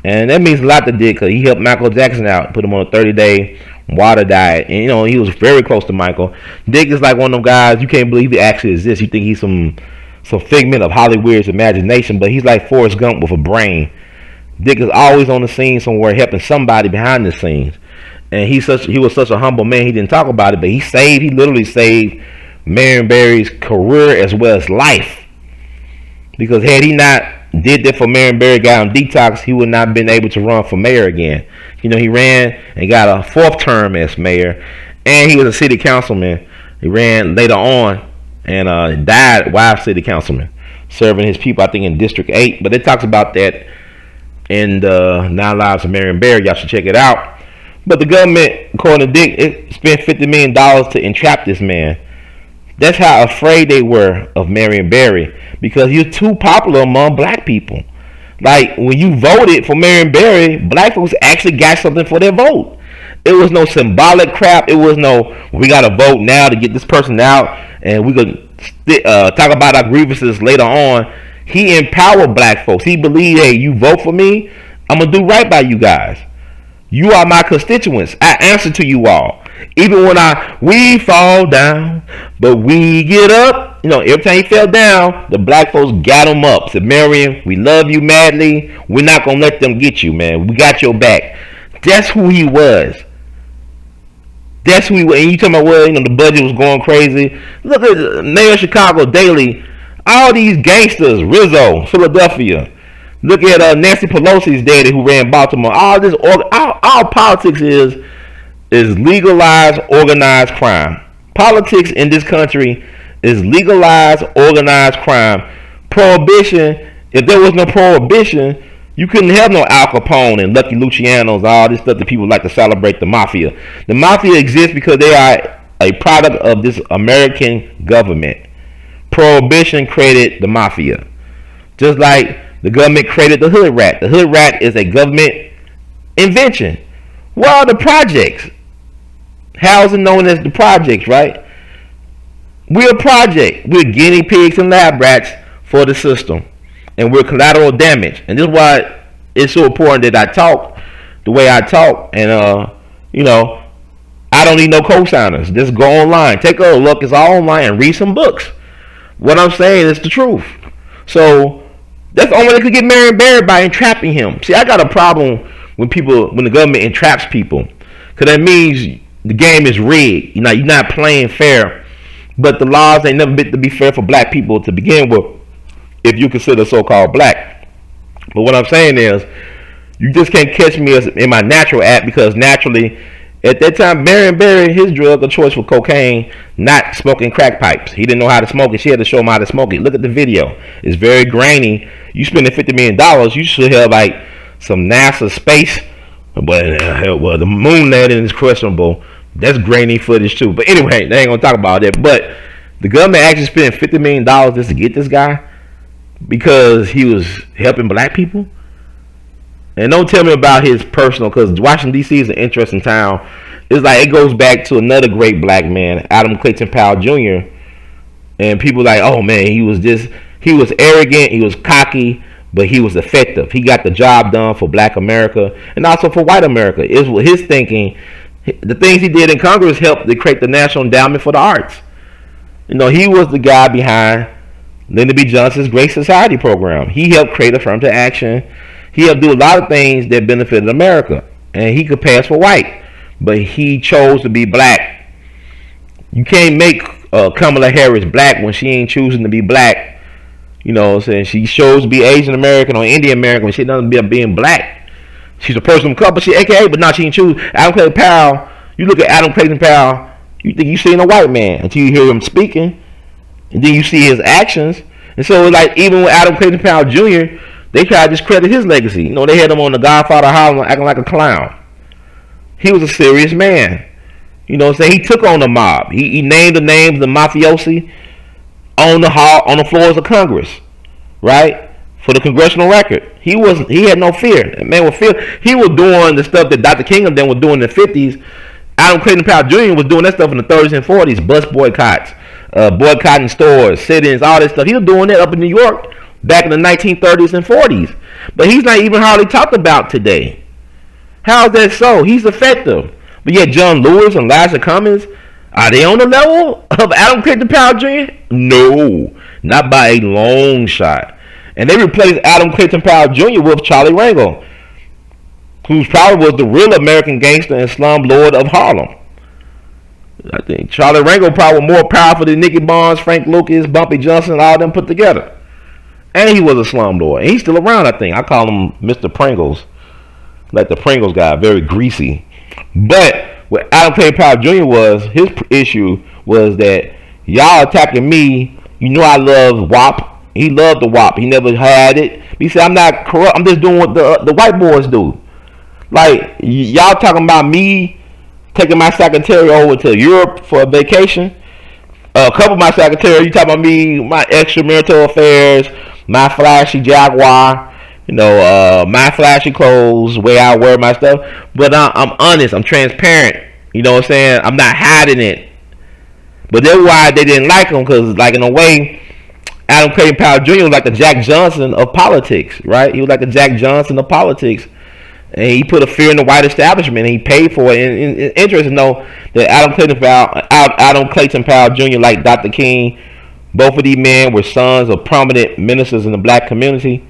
and that means a lot to Dick. Because he helped Michael Jackson out, put him on a 30-day water diet, and he was very close to Michael. Dick is like one of them guys you can't believe he actually exists. You think he's some figment of Hollywood's imagination, but he's like Forrest Gump with a brain. Dick is always on the scene somewhere helping somebody behind the scenes. And he was such a humble man, he didn't talk about it, but he literally saved Marion Barry's career as well as life. Because had he not did that for Marion Barry, got on detox, he would not have been able to run for mayor again. He ran and got a 4th term as mayor, and he was a city councilman. He ran later on and died while city councilman, serving his people, I think, in District 8. But it talks about that in the 9 Lives of Marion Barry. Y'all should check it out. But the government, according to Dick, it spent $50 million to entrap this man. That's how afraid they were of Marion Barry, because he was too popular among black people. Like, when you voted for Marion Barry, black folks actually got something for their vote. It was no symbolic crap. It was no, we got to vote now to get this person out, and we could talk about our grievances later on. He empowered black folks. He believed, hey, you vote for me, I'm going to do right by you guys. You are my constituents. I answer to you all. Even when we fall down, but we get up. Every time he fell down, the black folks got him up. Said, Marion, we love you madly. We're not going to let them get you, man. We got your back. That's who he was. That's who he was. And you talking about, the budget was going crazy. Look at the Mayor of Chicago Daily. All these gangsters, Rizzo, Philadelphia. Look at Nancy Pelosi's daddy who ran Baltimore. All this, all politics is legalized, organized crime. Politics in this country is legalized, organized crime. Prohibition, if there was no prohibition, you couldn't have no Al Capone and Lucky Lucianos, all this stuff that people like to celebrate the mafia. The mafia exists because they are a product of this American government. Prohibition created the mafia. Just like the government created the hood rat. The hood rat is a government invention. What are the projects? Housing known as the projects, right? We're a project. We're guinea pigs and lab rats for the system. And we're collateral damage. And this is why it's so important that I talk the way I talk. And, I don't need no co-signers. Just go online. Take a look. It's all online and read some books. What I'm saying is the truth. So that's the only way they could get Marion Barry, by entrapping him. See, I got a problem when the government entraps people, because that means the game is rigged. You're not playing fair. But the laws ain't never been to be fair for black people to begin with, if you consider so-called black. But what I'm saying is, you just can't catch me in my natural act, because naturally, at that time, Marion Barry, his drug of choice was cocaine, not smoking crack pipes. He didn't know how to smoke it. She had to show him how to smoke it. Look at the video. It's very grainy. You spending $50 million, you should have like some NASA space. Well, the moon landing is questionable. That's grainy footage too. But anyway, they ain't going to talk about that. But the government actually spent $50 million just to get this guy because he was helping black people. And don't tell me about his personal, because Washington, D.C. is an interesting town. It's like it goes back to another great black man, Adam Clayton Powell Jr. And people like, oh man, he was arrogant, he was cocky, but he was effective. He got the job done for black America and also for white America. It was his thinking. The things he did in Congress helped to create the National Endowment for the Arts. He was the guy behind Lyndon B. Johnson's Great Society program. He helped create Affirmative Action. He helped do a lot of things that benefited America. And he could pass for white. But he chose to be black. You can't make Kamala Harris black when she ain't choosing to be black. You know what I'm saying? She chose to be Asian American or Indian American when she doesn't be being black. She's a person of color, but she AKA, but now she ain't choose. Adam Clayton Powell, you look at Adam Clayton Powell, you think you seeing a white man until you hear him speaking. And then you see his actions. And so like even with Adam Clayton Powell Jr., they tried to discredit his legacy. They had him on The Godfather Holland acting like a clown. He was a serious man. He took on the mob. He named the names of the mafiosi on the floors of Congress. Right? for the congressional record. He had no fear. That man was fear. He was doing the stuff that Dr. King and them was doing in the 50s. Adam Clayton Powell Jr. was doing that stuff in the 30s and 40s. Bus boycotts, boycotting stores, sit-ins, all that stuff. He was doing that up in New York back in the 1930s and 40s. But he's not even hardly talked about today. How is that so? He's effective. But yet John Lewis and Elijah Cummings, are they on the level of Adam Clayton Powell Jr.? No, not by a long shot. And they replaced Adam Clayton Powell Jr. with Charlie Rangel, who probably was the real American gangster and slum lord of Harlem. I think Charlie Rangel probably more powerful than Nicky Barnes, Frank Lucas, Bumpy Johnson, all them put together. And he was a slum lord. And he's still around, I think. I call him Mr. Pringles. Like the Pringles guy, very greasy. But what Adam Clayton Powell Jr. was, his issue was that y'all attacking me. You know I love WAP. He loved the WAP. He never had it. He said, I'm not corrupt. I'm just doing what the white boys do. Like, y'all talking about me taking my secretary over to Europe for a vacation. A couple of my secretaries, you talking about me, my extramarital affairs, my flashy Jaguar, my flashy clothes, way I wear my stuff. But I'm honest. I'm transparent. You know what I'm saying? I'm not hiding it. But that's why they didn't like him, because, like, in a way, Adam Clayton Powell Jr. was like the Jack Johnson of politics, right? He was like the Jack Johnson of politics. And he put a fear in the white establishment, and he paid for it. And interesting to know that Adam Clayton Powell Jr., like Dr. King, both of these men were sons of prominent ministers in the black community,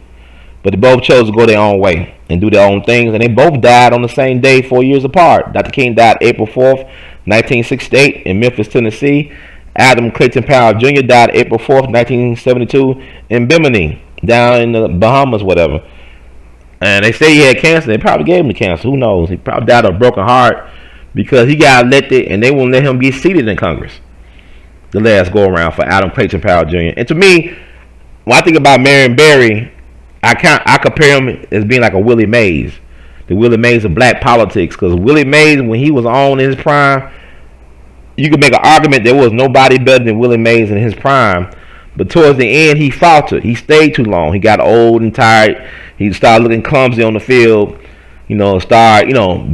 but they both chose to go their own way and do their own things. And they both died on the same day, 4 years apart. Dr. King died April 4th, 1968 in Memphis, Tennessee. Adam Clayton Powell Jr. died April 4th, 1972 in Bimini, down in the Bahamas, whatever. And they say he had cancer. They probably gave him the cancer. Who knows? He probably died of a broken heart because he got elected and they won't let him get seated in Congress. The last go around for Adam Clayton Powell Jr. And to me, when I think about Marion Barry, I compare him as being like a Willie Mays. The Willie Mays of black politics. Because Willie Mays, when he was on in his prime, you could make an argument there was nobody better than Willie Mays in his prime. But towards the end, he faltered. He stayed too long. He got old and tired. He started looking clumsy on the field.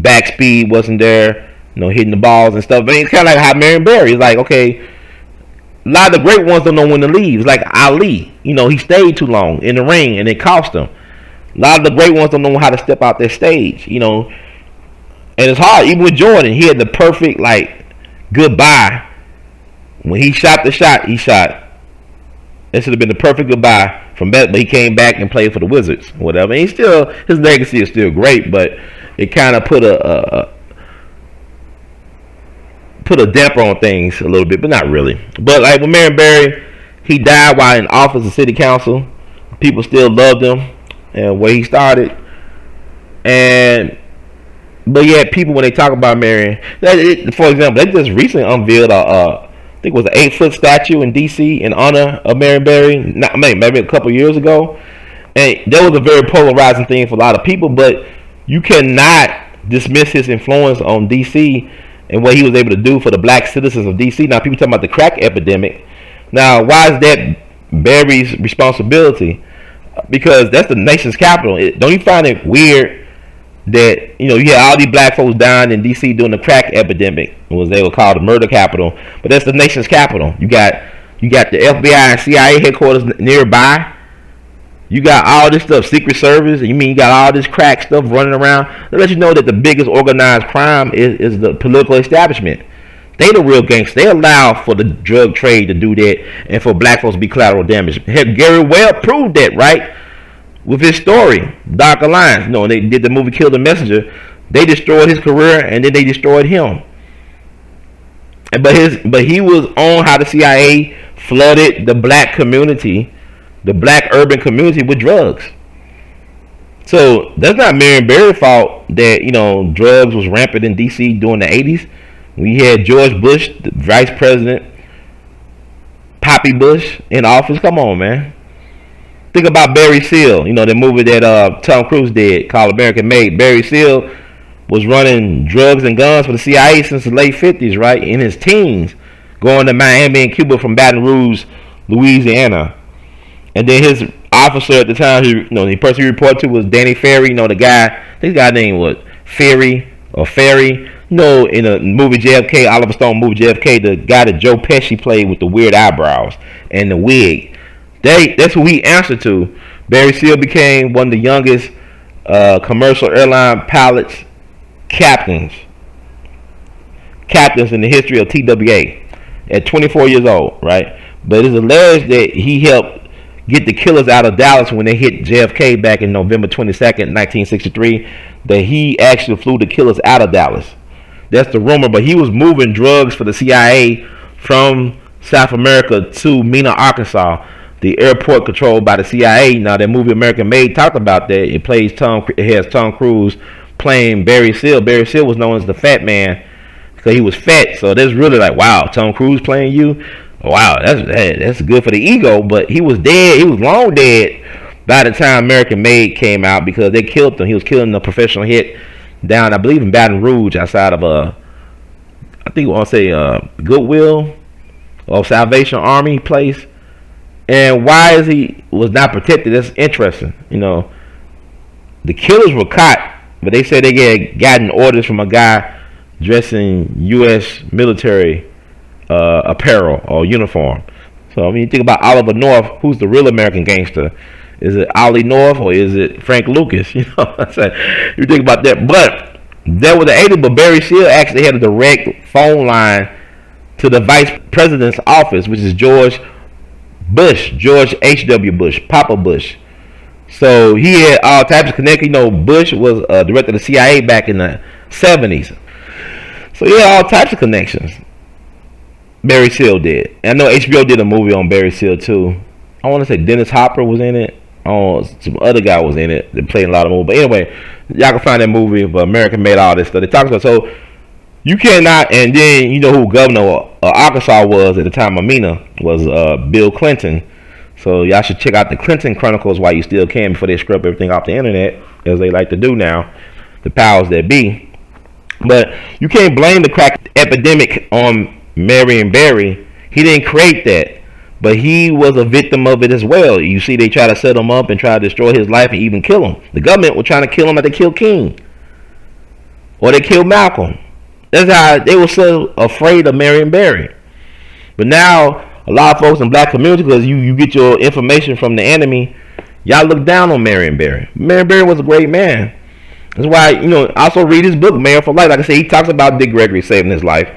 Back speed wasn't there. Hitting the balls and stuff. But it's kind of like how Marion Barry is like, okay, a lot of the great ones don't know when to leave. It's like Ali. He stayed too long in the ring and it cost him. A lot of the great ones don't know how to step out their stage. And it's hard. Even with Jordan, he had the perfect, goodbye. When he shot the shot, he shot. It should have been the perfect goodbye from that, but he came back and played for the Wizards, whatever. And his legacy is still great, but it kind of put a damper on things a little bit, but not really. But like with Marion Barry, he died while in office of city council. People still loved him and where he started. But yet people, when they talk about Marion, for example, they just recently unveiled I think it was an 8-foot statue in D.C. in honor of Marion Barry, maybe a couple years ago. And that was a very polarizing thing for a lot of people, but you cannot dismiss his influence on D.C. and what he was able to do for the black citizens of D.C. Now, people talking about the crack epidemic. Now, why is that Barry's responsibility? Because that's the nation's capital. Don't you find it weird that you had all these black folks dying in D.C. during the crack epidemic? They were called the murder capital, but that's the nation's capital. You got the FBI and CIA headquarters nearby. You got all this stuff, Secret Service. You got all this crack stuff running around. That lets you know that the biggest organized crime is the political establishment. They the real gangsters. They allow for the drug trade to do that and for black folks to be collateral damage. Gary Webb proved that, right? With his story, Dark Alliance. They did the movie Kill the Messenger. They destroyed his career and then they destroyed him. But he was on how the CIA flooded the black community, the black urban community, with drugs. So that's not Marion Barry's fault that drugs was rampant in D.C. during the 80s. We had George Bush, the vice president, Poppy Bush in office. Come on, man. Think about Barry Seal, the movie that Tom Cruise did called American Made. Barry Seal was running drugs and guns for the CIA since the late 50s, right? In his teens, going to Miami and Cuba from Baton Rouge, Louisiana. And then his officer at the time, the person he reported to was Danny Ferry. The guy, I think the guy's name was Ferry or Ferry. In the movie JFK, Oliver Stone movie JFK, the guy that Joe Pesci played with the weird eyebrows and the wig. That's who he answered to. Barry Seal became one of the youngest commercial airline pilots captains in the history of TWA at 24 years old, right? But it's alleged that he helped get the killers out of Dallas when they hit JFK back in November 22nd, 1963, that he actually flew the killers out of Dallas. That's the rumor, but he was moving drugs for the CIA from South America to Mena, Arkansas, the airport controlled by the CIA. Now, that movie American Made talked about that. It has Tom Cruise playing Barry Seal. Barry Seal was known as the Fat Man because he was fat. So that's really like, wow, Tom Cruise playing you. Wow, that's good for the ego. But he was dead. He was long dead by the time American Made came out because they killed him. He was killing a professional hit down, I believe, in Baton Rouge, outside of I think I want to say Goodwill or Salvation Army place. And why he was not protected? That's interesting. The killers were caught, but they said they had gotten orders from a guy dressed in U.S. military apparel or uniform. So you think about Oliver North, who's the real American gangster? Is it Ollie North or is it Frank Lucas? You think about that. But that was the 80s. But Barry Seal actually had a direct phone line to the vice president's office, which is George H.W. Bush, Papa Bush. So he had all types of connections. Bush was director of the CIA back in the 70s. So he had all types of connections. Barry Seal did. And I know HBO did a movie on Barry Seal too. I want to say Dennis Hopper was in it. Some other guy was in it that played a lot of movies. But anyway, y'all can find that movie of American Made, all this stuff. They talk about. So you cannot, and then who governor of Arkansas was at the time of Mena was Bill Clinton. So y'all should check out the Clinton Chronicles while you still can before they scrub everything off the internet, as they like to do now, the powers that be. But you can't blame the crack epidemic on Marion Barry. He didn't create that, but he was a victim of it as well. You see, they try to set him up and try to destroy his life and even kill him. The government was trying to kill him like they killed King, or they killed Malcolm. That's how they were so afraid of Marion Barry. But now, a lot of folks in black community, because you get your information from the enemy, y'all look down on Marion Barry. Marion Barry was a great man. That's why, also read his book, Mayor for Life. Like I said, he talks about Dick Gregory saving his life.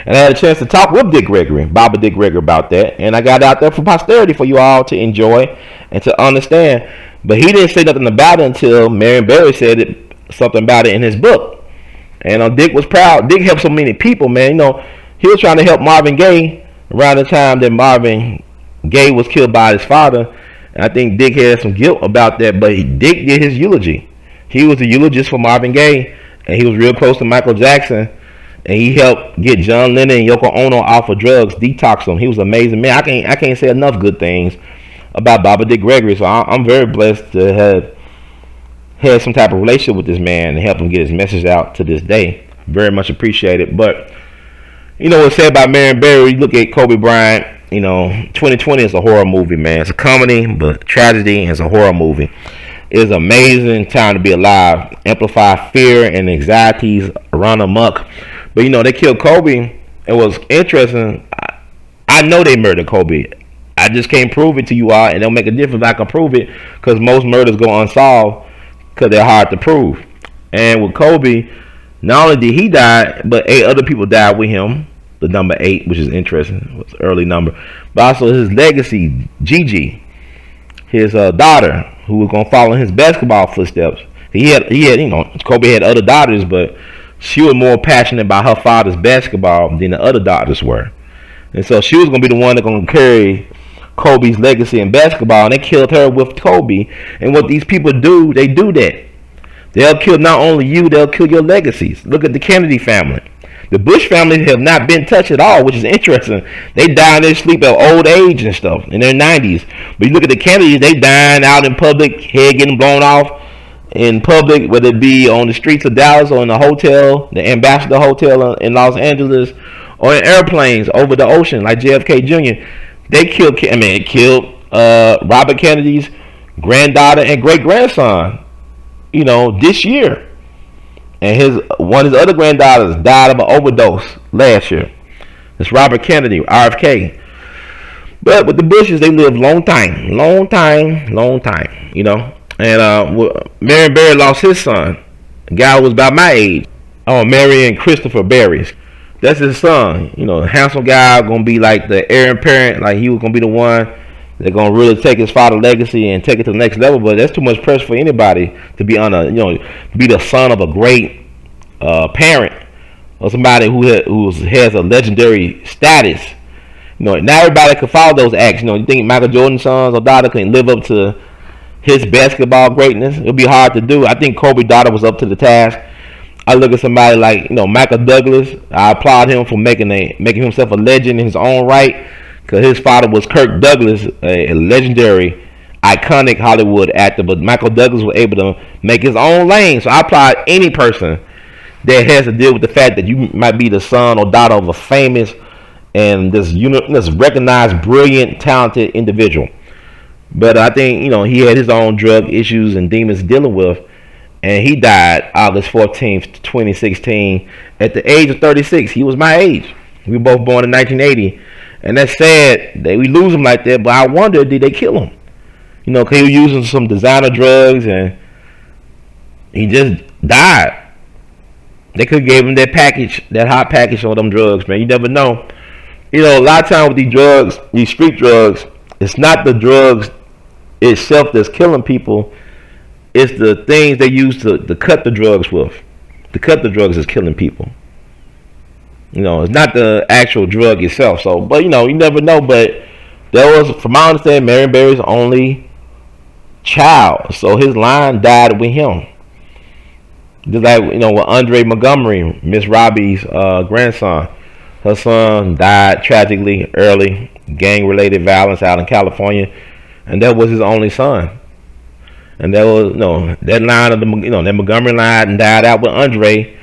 And I had a chance to talk with Dick Gregory, Baba Dick Gregory, about that. And I got it out there for posterity for you all to enjoy and to understand. But he didn't say nothing about it until Marion Barry said something about it in his book. And Dick was proud. Dick helped so many people, man. He was trying to help Marvin Gaye around the time that Marvin Gaye was killed by his father. And I think Dick had some guilt about that, but Dick did his eulogy. He was a eulogist for Marvin Gaye, and he was real close to Michael Jackson. And he helped get John Lennon and Yoko Ono off of drugs, detox them. He was an amazing man. I can't say enough good things about Baba Dick Gregory. So I'm very blessed to have had some type of relationship with this man and help him get his message out to this day. Very much appreciated. But what's said about Marion Barry, you look at Kobe Bryant, 2020 is a horror movie, man. It's a comedy, but tragedy, and it's a horror movie. It's an amazing time to be alive. Amplify fear and anxieties around amok. But they killed Kobe. It was interesting. I know they murdered Kobe. I just can't prove it to you all, and it'll make a difference if I can prove it, because most murders go unsolved because they're hard to prove. And with Kobe, not only did he die, but 8 other people died with him. The number 8, which is interesting, it was an early number. But also his legacy, Gigi, his daughter, who was gonna follow in his basketball footsteps. He had, Kobe had other daughters, but she was more passionate about her father's basketball than the other daughters were. And so she was gonna be the one that's gonna carry Kobe's legacy in basketball, and they killed her with Kobe. And what these people do, they do that. They'll kill not only you, they'll kill your legacies. Look at the Kennedy family. The Bush family have not been touched at all, which is interesting. They die in their sleep at old age and stuff in their 90s. But you look at the Kennedys, they dying out in public, head getting blown off in public, whether it be on the streets of Dallas or in the hotel, the Ambassador Hotel in Los Angeles, or in airplanes over the ocean like JFK Jr. They killed Robert Kennedy's granddaughter and great grandson, this year. And one of his other granddaughters died of an overdose last year. It's Robert Kennedy, RFK. But with the Bushes, they lived long time. And Marion Barry lost his son. A guy who was about my age. Marion Christopher Barry. That's his son. Handsome guy, gonna be like the heir apparent. Like he was gonna be the one that's gonna really take his father's legacy and take it to the next level. But that's too much pressure for anybody to be be the son of a great parent or somebody who has a legendary status. Not everybody could follow those acts. You think Michael Jordan's sons or daughter can live up to his basketball greatness? It'll be hard to do. I think Kobe's daughter was up to the task. I look at somebody like Michael Douglas. I applaud him for making himself a legend in his own right, because his father was Kirk Douglas, a legendary, iconic Hollywood actor. But Michael Douglas was able to make his own lane. So I applaud any person that has to deal with the fact that you might be the son or daughter of a famous and this recognized, brilliant, talented individual. But I think he had his own drug issues and demons dealing with. And he died August 14th, 2016, at the age of 36. He was my age. We were both born in 1980. And that's sad that we lose him like that. But I wonder, did they kill him? Because he was using some designer drugs and he just died. They could have gave him that package, that hot package on them drugs, man. You never know. A lot of times with these drugs, these street drugs, it's not the drugs itself that's killing people. It's the things they use to cut the drugs with. To cut the drugs is killing people. It's not the actual drug itself. So, but you never know. But that was, from my understanding, Marion Barry's only child. So his line died with him. Just like with Andre Montgomery, Miss Robbie's grandson. Her son died tragically early, gang-related violence out in California, and that was his only son. And that was, that line of the, that Montgomery line and died out with Andre,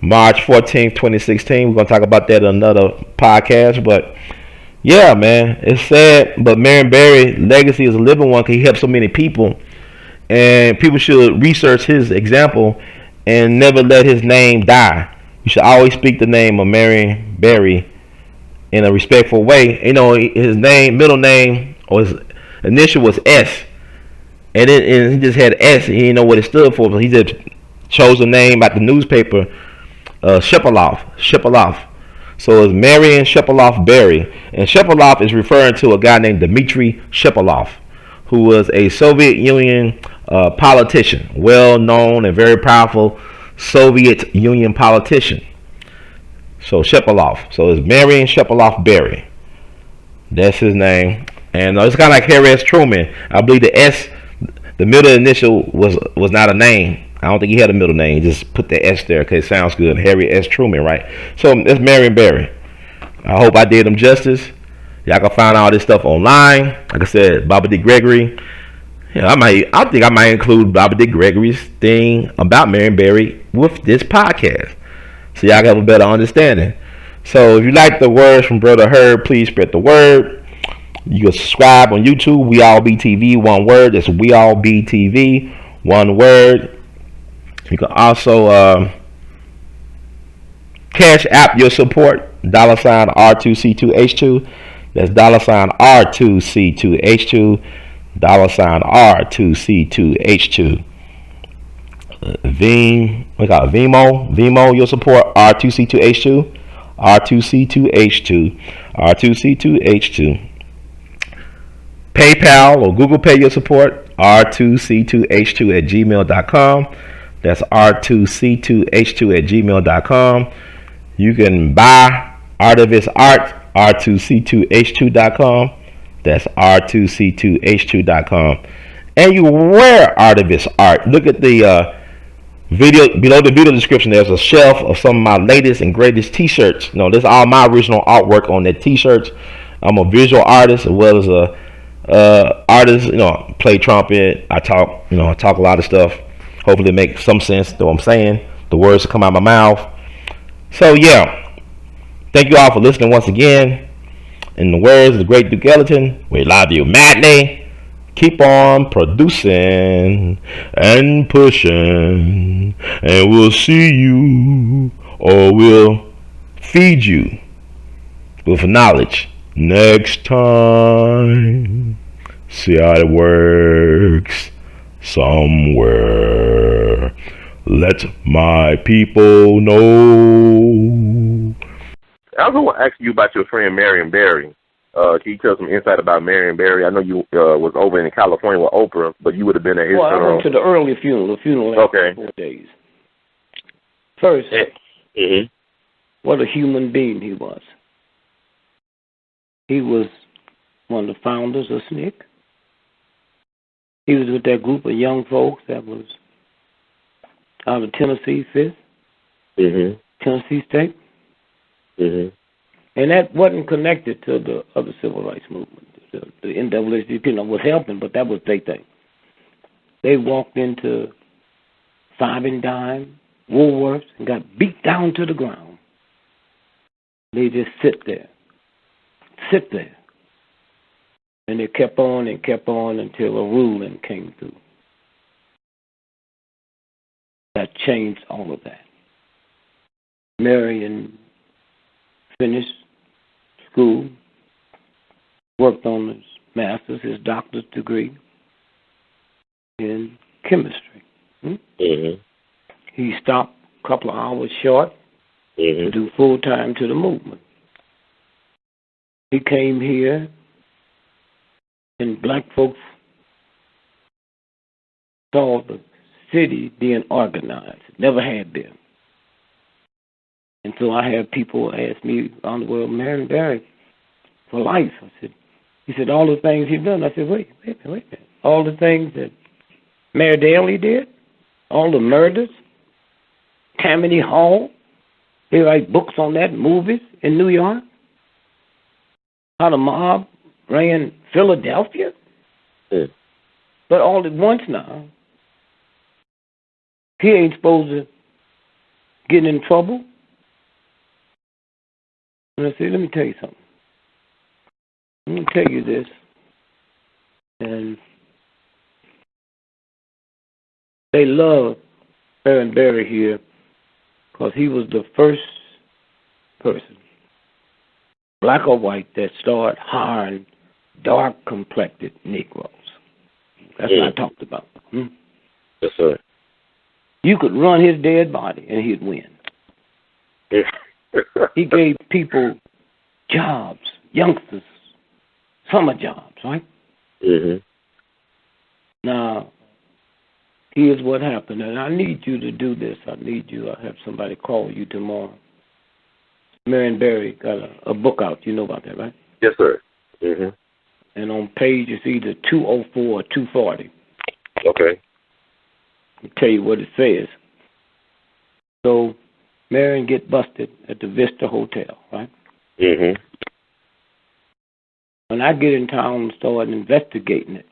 March 14th, 2016. We're going to talk about that in another podcast. But, yeah, man, it's sad. But Marion Barry's legacy is a living one because he helped so many people. And people should research his example and never let his name die. You should always speak the name of Marion Barry in a respectful way. His middle name, or his initial was S. And he just had S. He didn't know what it stood for, but he just chose a name at the newspaper, Shepaloff. So it's Marion Shepaloff Barry. And Shepaloff is referring to a guy named Dmitry Shepaloff, who was a Soviet Union politician, well-known and very powerful Soviet Union politician. So Shepaloff. So it's Marion Shepaloff Barry. That's his name. And it's kind of like Harry S. Truman. I believe the S, the middle initial was not a name. I don't think he had a middle name. He just put the S there because it sounds good. Harry S. Truman, right? So that's Marion Barry. I hope I did him justice. Y'all can find all this stuff online. Like I said, Baba D. Gregory. I think I might include Baba D. Gregory's thing about Marion Barry with this podcast, so y'all can have a better understanding. So if you like the words from Brother Herb, please spread the word. You can subscribe on YouTube, We All Be TV, one word. That's We All Be TV, one word. You can also cash app your support, $R2C2H2. That's $R2C2H2, $R2C2H2. Vimo, your support, R2C2H2, R2C2H2, R2C2H2. PayPal or Google Pay your support, R2C2H2 at gmail.com. That's R2C2H2 at gmail.com. You can buy Art of His Art, R2C2H2.com. That's R2C2H2.com. And you wear Art of His Art. Look at the video below the video description. There's a shelf of some of my latest and greatest t-shirts. This is all my original artwork on that t-shirts. I'm a visual artist as well as a artist. Play trumpet. I talk a lot of stuff. Hopefully it makes some sense to what I'm saying. The words come out of my mouth. So yeah, thank you all for listening once again. In the words of the great Duke Ellington, we love you, Matinee. Keep on producing and pushing, and we'll see you, or we'll feed you with knowledge next time. See how it works somewhere. Let my people know. I was going to ask you about your friend Marion Barry. Can you tell some insight about Marion Barry? I know you was over in California with Oprah, but you would have been at his funeral. I went to the early funeral. The funeral lasted 4 days. First, what a human being he was. He was one of the founders of SNCC. He was with that group of young folks that was out of Tennessee, 5th, Tennessee State. And that wasn't connected to the other civil rights movement. The NAACP was helping, but that was their thing. They walked into Five and Dime, Woolworths, and got beat down to the ground. They just sit there. And they kept on until a ruling came through. That changed all of that. Marion finished school, worked on his master's, his doctor's degree in chemistry. He stopped a couple of hours short to do full-time to the movement. He came here, and black folks saw the city being organized. It never had been. And so I had people ask me on the world, Marion Barry, for life. He said, all the things he's done. I said, wait a minute. All the things that Mayor Daley did, all the murders, Tammany Hall, they write books on that, movies in New York. How the mob ran Philadelphia. But all at once now, he ain't supposed to get in trouble. And I said, let me tell you something. Let me tell you this. And they love Marion Barry here because he was the first person, black or white, that started hiring dark-complected Negroes. That's what I talked about. Yes, sir. You could run his dead body and he'd win. He gave people jobs, youngsters, summer jobs, right? Now, here's what happened, and I need you to do this. I have somebody call you tomorrow. Marion Barry got a book out. You know about that, right? Yes, sir. And on page, it's either 204 or 240. Okay. I'll tell you what it says. So, Marion get busted at the Vista Hotel, right? When I get in town and started investigating it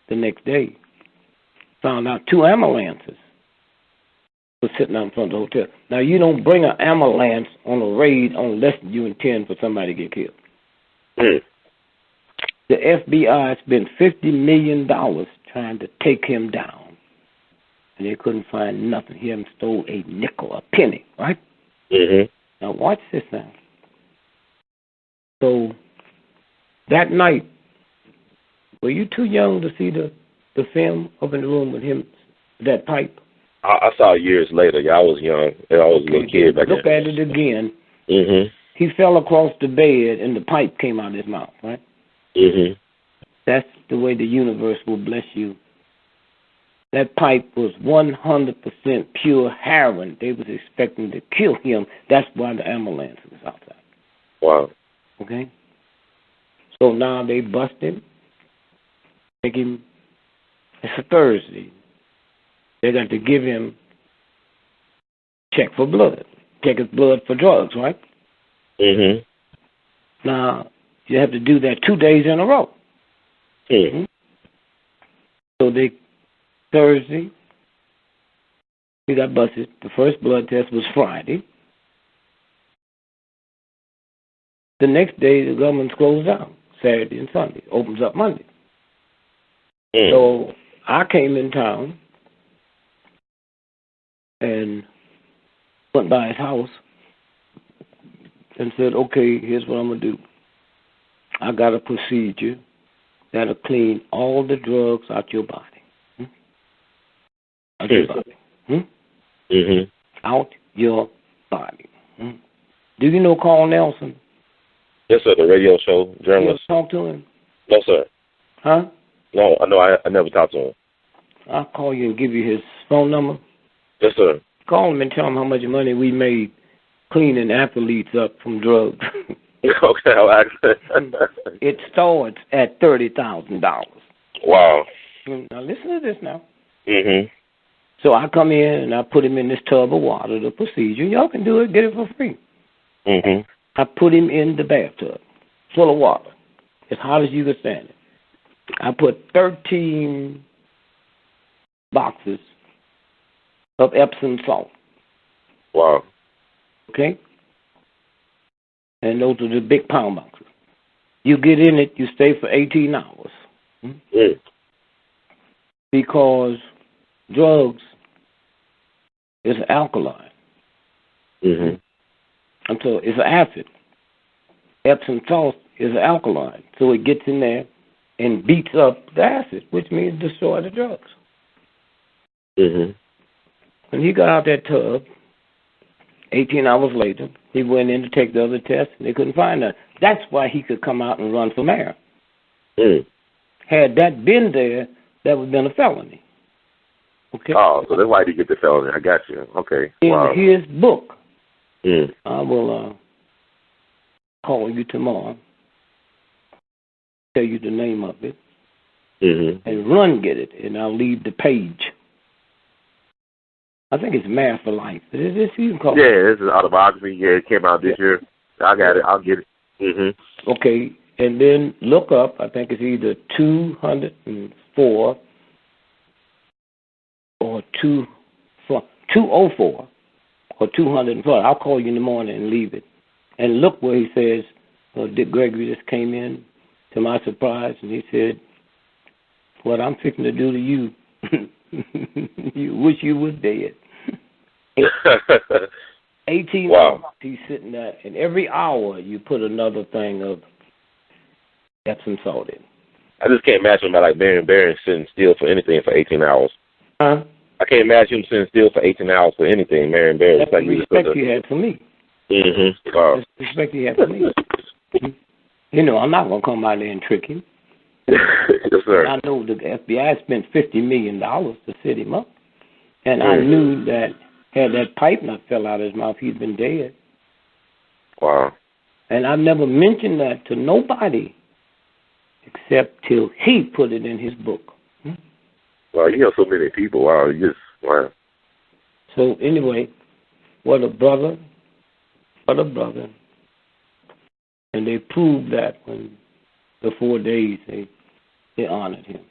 the next day, found out 2 ambulances were sitting out in front of the hotel. Now, you don't bring an ambulance on a raid unless you intend for somebody to get killed. The FBI spent $50 million trying to take him down, and they couldn't find nothing. He hadn't stole a nickel, a penny, right? Now, watch this now. So, that night, were you too young to see the film up in the room with him, that pipe? I saw it years later. Yeah, I was young. I was a little kid back then. Look at it again. He fell across the bed, and the pipe came out of his mouth, right? That's the way the universe will bless you. That pipe was 100% pure heroin. They was expecting to kill him. That's why the ambulance was outside. Wow. Okay? So now they bust him. Take him. It's a Thursday. They got to give him check for blood. Check his blood for drugs, right? Now, you have to do that 2 days in a row. So Thursday, he got busted. The first blood test was Friday. The next day, the government's closed down, Saturday and Sunday. Opens up Monday. So I came in town and went by his house and said, okay, here's what I'm going to do. I got a procedure that'll clean all the drugs out your body. Out your body. Out your body. Do you know Carl Nelson? Yes, sir, the radio show journalist. You ever talk to him? No, sir. Huh? No, I never talked to him. I'll call you and give you his phone number. Yes, sir. Call him and tell him how much money we made cleaning athletes up from drugs. Okay, I'll ask. It starts at $30,000. Wow. Now listen to this now. Mm-hmm. So I come in and I put him in this tub of water, the procedure. Y'all can do it, get it for free. Mm-hmm. I put him in the bathtub, full of water, as hot as you could stand it. I put 13 boxes of Epsom salt. Wow. Okay? And those are the big pound boxes. You get in it, you stay for 18 hours. Because drugs is alkaline. And so it's an acid. Epsom salt is an alkaline. So it gets in there and beats up the acid, which means destroy the drugs. When he got out that tub, 18 hours later, he went in to take the other test, and they couldn't find nothing. That's why he could come out and run for mayor. Had that been there, that would have been a felony. Okay? Oh, so that's why he get the felony. I got you. Okay. In his book, I will call you tomorrow, tell you the name of it, and run get it, and I'll leave the page. I think it's Math for Life. Is this you can call it? Yeah, this is autobiography. Yeah, it came out this year. I got it. I'll get it. Okay, and then look up, I think it's either 204 or 204 or 204. I'll call you in the morning and leave it. And look where he says, Dick Gregory just came in to my surprise, and he said, what I'm fixing to do to you, you wish you was dead. 18 hours he's sitting there, and every hour you put another thing of Epsom salt in. I just can't imagine about like Marion Barry sitting still for anything for 18 hours. Huh? I can't imagine him sitting still for 18 hours for anything, Marion Barry. That's the respect you had for me. Wow. That's the respect you had for me. You know, I'm not going to come out there and trick him. Yes, sir. I know the FBI spent $50 million to set him up. And I knew that had that pipe not fell out of his mouth, he'd been dead. Wow. And I never mentioned that to nobody except till he put it in his book. Wow, you have so many people. Wow, wow. So anyway, what a brother. What a brother. And they proved that when the 4 days they honored him.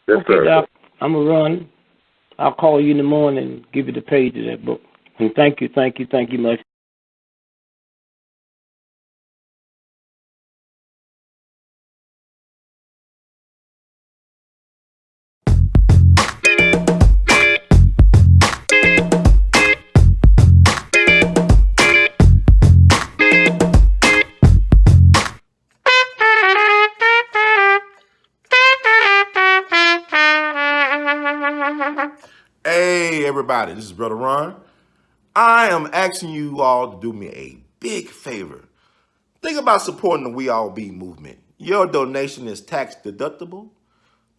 Yes, okay, sir. Doc, I'm going to run. I'll call you in the morning and give you the page of that book. And thank you much. Hey, everybody, this is Brother Ron. I am asking you all to do me a big favor. Think about supporting the We All Be movement. Your donation is tax deductible.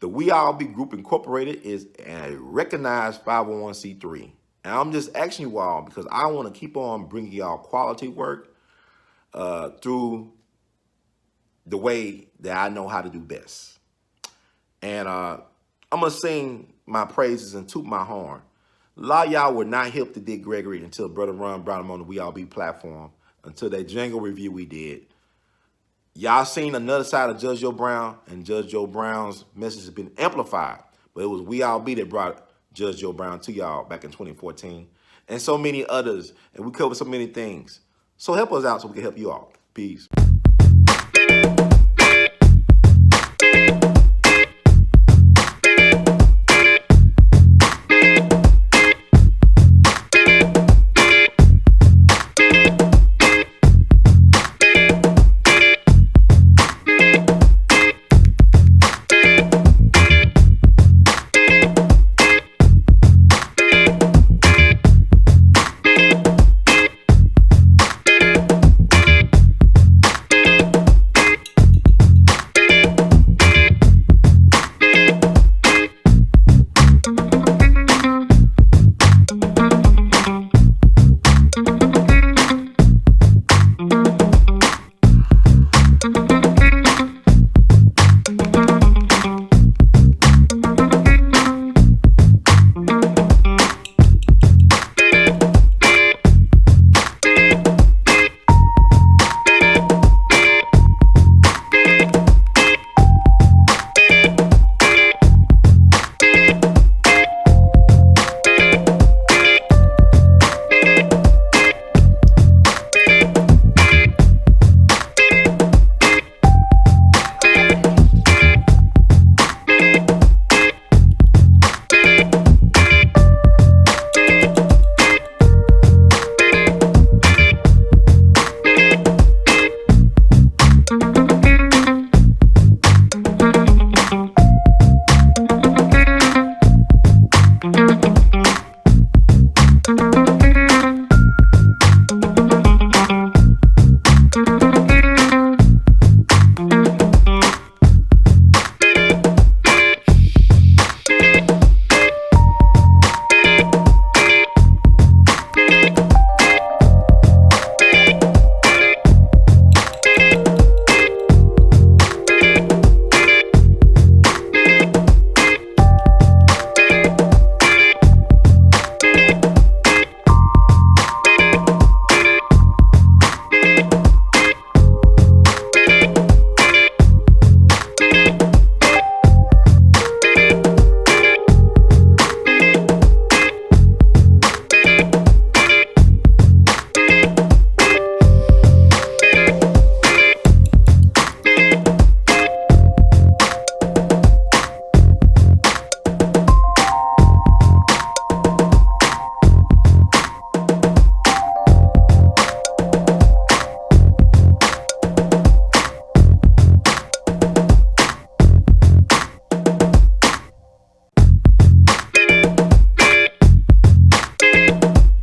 The We All Be Group Incorporated is a recognized 501c3. And I'm just asking you all because I want to keep on bringing y'all quality work through the way that I know how to do best. And I'm going to sing my praises and toot my horn. A lot of y'all were not hip to Dick Gregory until Brother Ron brought him on the We All Be platform, until that jingle review we did. Y'all seen another side of Judge Joe Brown, and Judge Joe Brown's message has been amplified. But it was We All Be that brought Judge Joe Brown to y'all back in 2014. And so many others. And we covered so many things. So help us out so we can help you all. Peace.